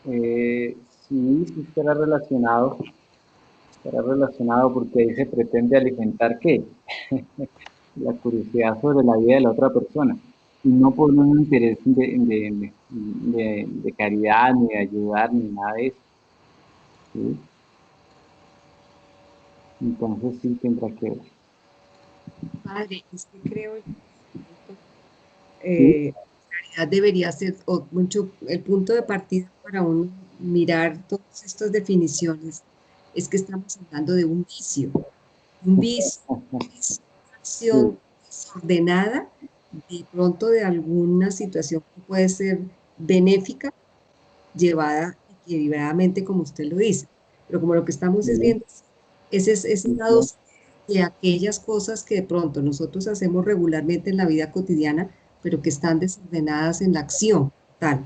Speaker 2: Sí estará relacionado porque ahí se pretende alimentar ¿qué? La curiosidad sobre la vida de la otra persona, y no por un interés de caridad, ni de ayudar, ni nada de eso. ¿Sí? Entonces sí tendrá que ver.
Speaker 3: Padre, es que creo
Speaker 2: ¿Sí?
Speaker 3: realidad debería ser mucho el punto de partida para uno mirar todas estas definiciones, es que estamos hablando de un vicio, es una
Speaker 2: Sí,
Speaker 3: acción desordenada, de pronto de alguna situación que puede ser benéfica, llevada equilibradamente, como usted lo dice. Pero como lo que estamos es
Speaker 2: sí,
Speaker 3: viendo, ese lado de aquellas cosas que de pronto nosotros hacemos regularmente en la vida cotidiana, pero que están desordenadas en la acción, tal.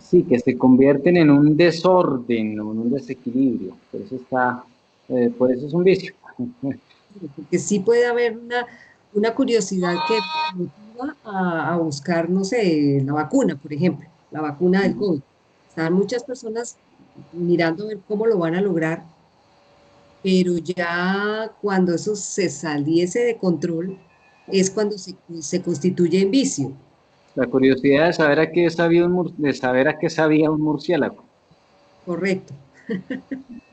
Speaker 2: sí, que se convierten en un desorden o en un desequilibrio. Por eso es un vicio.
Speaker 3: Porque sí puede haber una curiosidad que motiva a buscar, no sé, la vacuna, por ejemplo, la vacuna del COVID. Están muchas personas mirando a ver cómo lo van a lograr, pero ya cuando eso se saliese de control es cuando se constituye en vicio.
Speaker 2: La curiosidad de saber de saber a qué sabía un murciélago.
Speaker 3: Correcto.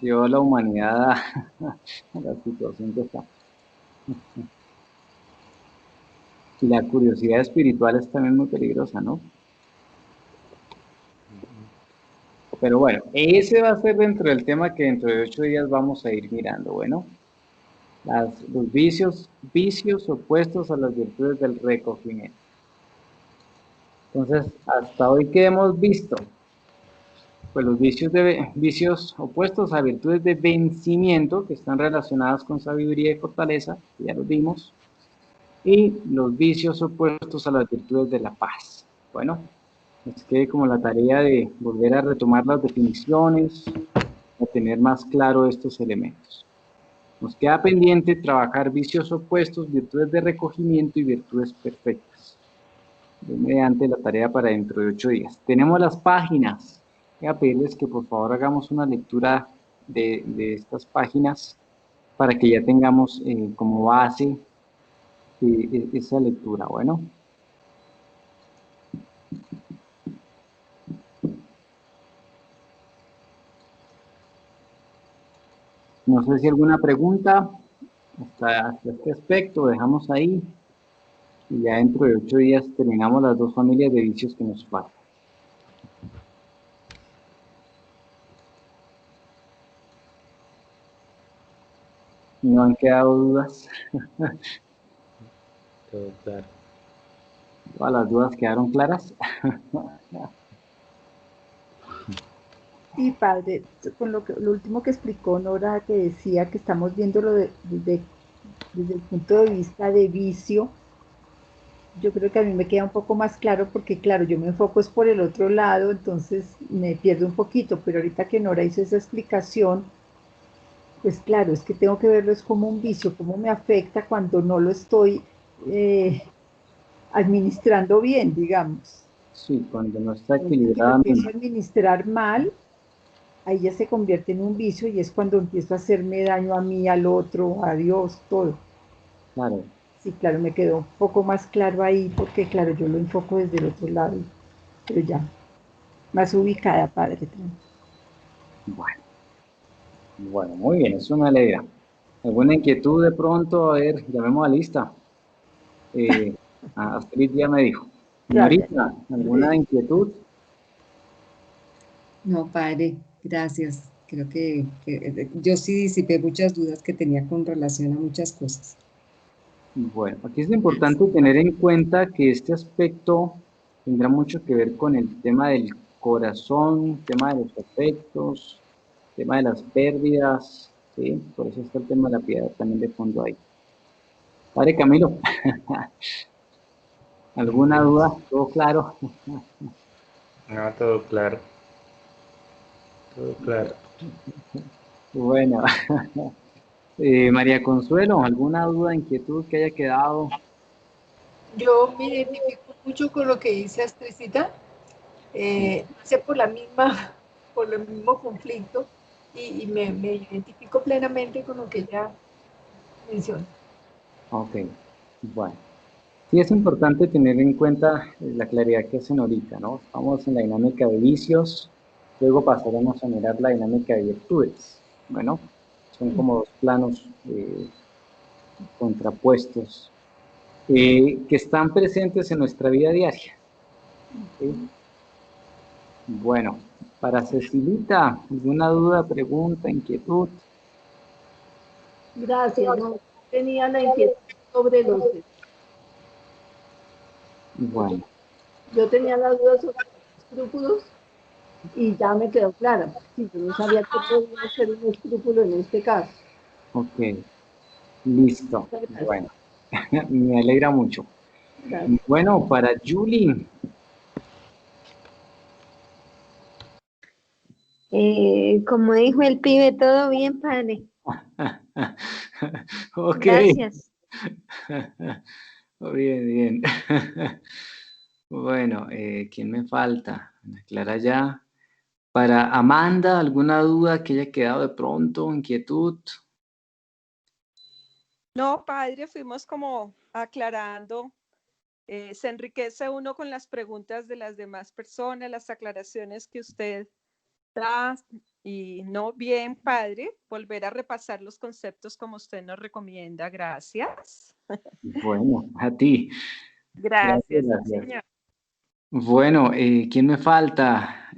Speaker 2: Llevó a la humanidad a la situación que está. Y la curiosidad espiritual es también muy peligrosa, ¿no? Pero bueno, ese va a ser dentro del tema que dentro de 8 días vamos a ir mirando. Bueno, los vicios opuestos a las virtudes del recogimiento. Entonces, hasta hoy, ¿qué hemos visto? Pues los vicios opuestos a virtudes de vencimiento, que están relacionadas con sabiduría y fortaleza, que ya los vimos, y los vicios opuestos a las virtudes de la paz. Bueno, nos quede como la tarea de volver a retomar las definiciones, a tener más claro estos elementos. Nos queda pendiente trabajar vicios opuestos, virtudes de recogimiento y virtudes perfectas. Mediante la tarea para dentro de 8 días. Tenemos las páginas. Voy a pedirles que por favor hagamos una lectura de estas páginas para que ya tengamos como base esa lectura. Bueno. No sé si alguna pregunta hasta este aspecto, dejamos ahí y ya dentro de 8 días terminamos las 2 familias de vicios que nos faltan. ¿No han quedado dudas?
Speaker 1: Todo claro.
Speaker 2: ¿Todas las dudas quedaron claras?
Speaker 6: Sí, padre, con lo último que explicó Nora, que decía que estamos viéndolo desde el punto de vista de vicio, yo creo que a mí me queda un poco más claro porque, claro, yo me enfoco es por el otro lado, entonces me pierdo un poquito, pero ahorita que Nora hizo esa explicación, pues claro, es que tengo que verlo es como un vicio, cómo me afecta cuando no lo estoy administrando bien, digamos.
Speaker 2: Sí, cuando no está
Speaker 6: Entonces, si lo empiezo a
Speaker 2: equilibradamente.
Speaker 6: administrar mal, ahí ya se convierte en un vicio y es cuando empiezo a hacerme daño a mí, al otro, a Dios, todo.
Speaker 2: Claro.
Speaker 6: Sí, claro, me quedó un poco más claro ahí porque, claro, yo lo enfoco desde el otro lado, pero ya, más ubicada, padre.
Speaker 2: Bueno, muy bien, eso me alegra. ¿Alguna inquietud de pronto? A ver, llamemos a lista. Astrid ya me dijo.
Speaker 6: Ya,
Speaker 2: Señorita, ¿alguna inquietud?
Speaker 3: No, padre, gracias. Creo que yo sí disipé muchas dudas que tenía con relación a muchas cosas.
Speaker 2: Bueno, aquí es importante tener en cuenta que este aspecto tendrá mucho que ver con el tema del corazón, tema de los afectos, tema de las pérdidas, ¿sí? Por eso está el tema de la piedad también de fondo ahí. Padre Camilo, ¿alguna duda? ¿Todo claro?
Speaker 1: No, todo claro. Todo claro.
Speaker 2: Bueno, María Consuelo, ¿alguna duda, inquietud que haya quedado?
Speaker 8: Yo me identifico mucho con lo que dice Astridita, sé por el mismo conflicto y me identifico plenamente con lo que ella menciona.
Speaker 2: Ok, bueno. Sí es importante tener en cuenta la claridad que hacen ahorita, ¿no? Estamos en la dinámica de vicios, luego pasaremos a mirar la dinámica de virtudes. Bueno, Son como dos planos contrapuestos que están presentes en nuestra vida diaria. ¿Sí? Bueno, para Cecilita, ¿alguna duda, pregunta, inquietud?
Speaker 8: Gracias, no tenía la inquietud sobre los...
Speaker 2: Bueno,
Speaker 8: Yo tenía la duda sobre los escrúpulos y ya me quedó clara. Sí, yo no sabía que podía ser un escrúpulo en este caso.
Speaker 2: ok, listo. Bueno, me alegra mucho.
Speaker 8: Gracias.
Speaker 2: Bueno, para Julie.
Speaker 5: Como dijo el pibe, todo bien, padre.
Speaker 2: Ok.
Speaker 5: Gracias.
Speaker 2: Bien, bien. Bueno, ¿quién me falta? Ana Clara ya. Para Amanda, ¿alguna duda que haya quedado de pronto? ¿Inquietud?
Speaker 7: No, padre, fuimos como aclarando. Se enriquece uno con las preguntas de las demás personas, las aclaraciones que usted da. Y no, bien, padre, volver a repasar los conceptos como usted nos recomienda. Gracias.
Speaker 2: Bueno, a ti.
Speaker 7: Gracias,
Speaker 2: Gracias.
Speaker 7: señor.
Speaker 2: Bueno, ¿quién me falta?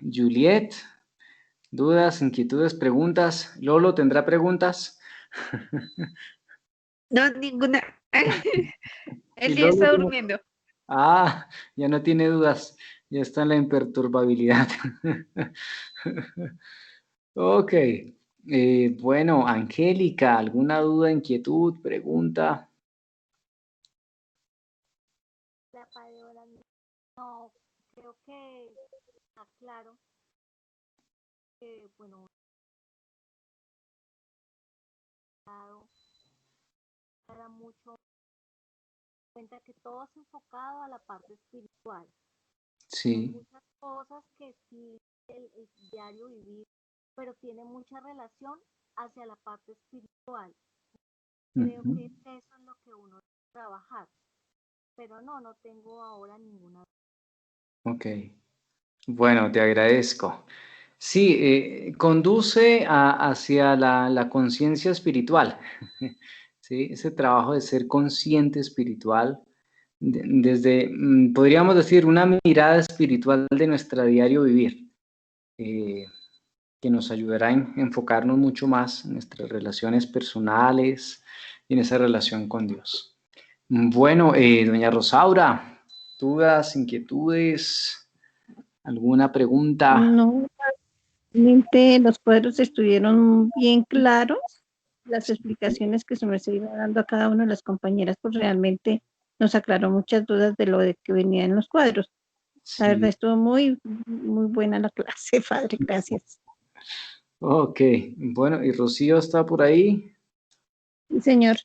Speaker 2: Juliet, ¿dudas, inquietudes, preguntas? ¿Lolo tendrá preguntas?
Speaker 9: No, ninguna.
Speaker 2: ¿Y
Speaker 9: El día
Speaker 2: Lolo
Speaker 9: está
Speaker 2: tiene-
Speaker 9: durmiendo.
Speaker 2: Ah, ya no tiene dudas, ya está en la imperturbabilidad. Ok, bueno, Angélica, ¿alguna duda, inquietud, pregunta?
Speaker 10: La Paola, no, creo que está claro que, bueno, era mucho cuenta que todo es enfocado a la parte espiritual. Hay
Speaker 2: Sí.
Speaker 10: muchas cosas que sí el diario vivir, pero tiene mucha relación hacia la parte espiritual. Creo
Speaker 2: Ujú.
Speaker 10: que eso es lo que uno debe trabajar, pero no tengo ahora ninguna.
Speaker 2: Ok, bueno, te agradezco. Sí, conduce hacia la conciencia espiritual, ¿sí? Ese trabajo de ser consciente espiritual, desde, podríamos decir, una mirada espiritual de nuestro diario vivir, que nos ayudará a enfocarnos mucho más en nuestras relaciones personales y en esa relación con Dios. Bueno, doña Rosaura, dudas, inquietudes, alguna pregunta.
Speaker 4: No, realmente los cuadros estuvieron bien claros. Las explicaciones que se me iba dando a cada una de las compañeras, pues realmente nos aclaró muchas dudas de lo de que venía en los cuadros. La verdad
Speaker 2: Sí.
Speaker 4: estuvo muy, muy buena la clase, padre, gracias.
Speaker 2: Ok, bueno, ¿y Rocío está por ahí?
Speaker 4: Sí, señor.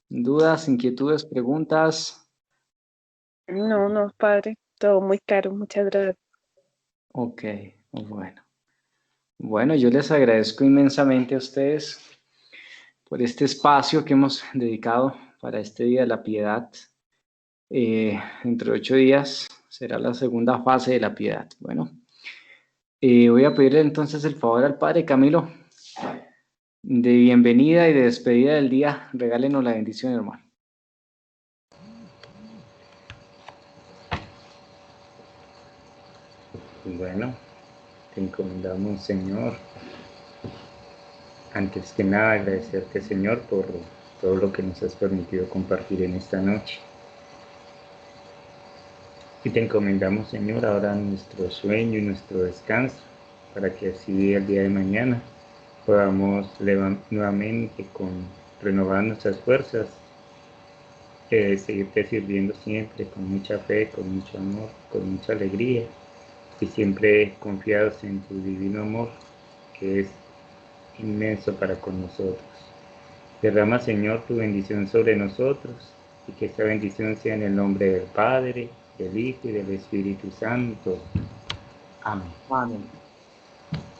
Speaker 2: ¿Dudas, inquietudes, preguntas?
Speaker 9: No, padre. Todo muy claro. Muchas gracias.
Speaker 2: Ok, bueno. Bueno, yo les agradezco inmensamente a ustedes por este espacio que hemos dedicado para este Día de la Piedad. Dentro de 8 días será la segunda fase de la piedad. Bueno, voy a pedirle entonces el favor al Padre Camilo de bienvenida y de despedida del día. Regálenos la bendición, hermano.
Speaker 1: Bueno, te encomendamos, Señor. Antes que nada, agradecerte, Señor, por todo lo que nos has permitido compartir en esta noche. Y te encomendamos, Señor, ahora nuestro sueño y nuestro descanso, para que así el día de mañana podamos nuevamente renovar nuestras fuerzas, seguirte sirviendo siempre con mucha fe, con mucho amor, con mucha alegría y siempre confiados en tu divino amor, que es inmenso para con nosotros. Derrama, Señor, tu bendición sobre nosotros y que esta bendición sea en el nombre del Padre, del Hijo y del Espíritu Santo. Amén.
Speaker 2: Amén.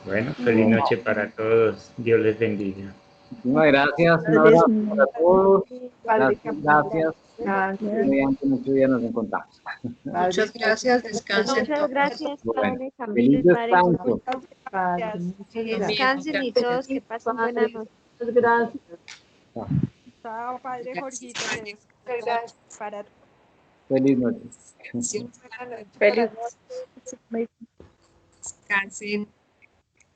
Speaker 1: Bueno, feliz noche para todos. Dios les bendiga.
Speaker 2: Muchísimas gracias. Un
Speaker 4: Padre,
Speaker 2: abrazo para todos.
Speaker 6: Padre
Speaker 2: Gracias.
Speaker 6: Gracias.
Speaker 2: Mediante muchos días nos encontramos.
Speaker 3: Muchas gracias, descansen
Speaker 5: Muchas
Speaker 3: todos.
Speaker 5: gracias,
Speaker 2: Bueno,
Speaker 5: padre Camilo
Speaker 2: feliz
Speaker 5: y padre
Speaker 2: descanso.
Speaker 5: Juan.
Speaker 6: Padre. Muchas
Speaker 7: Que
Speaker 6: gracias.
Speaker 5: Descansen y todos que pasen buena
Speaker 6: Padre,
Speaker 5: noche.
Speaker 6: muchas gracias.
Speaker 7: Chao, Padre Jorgito. Que
Speaker 3: Muchas
Speaker 7: descanse
Speaker 3: gracias.
Speaker 7: para
Speaker 2: Feliz noche.
Speaker 9: Feliz
Speaker 3: Descansen.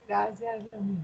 Speaker 8: Gracias. Lo mismo.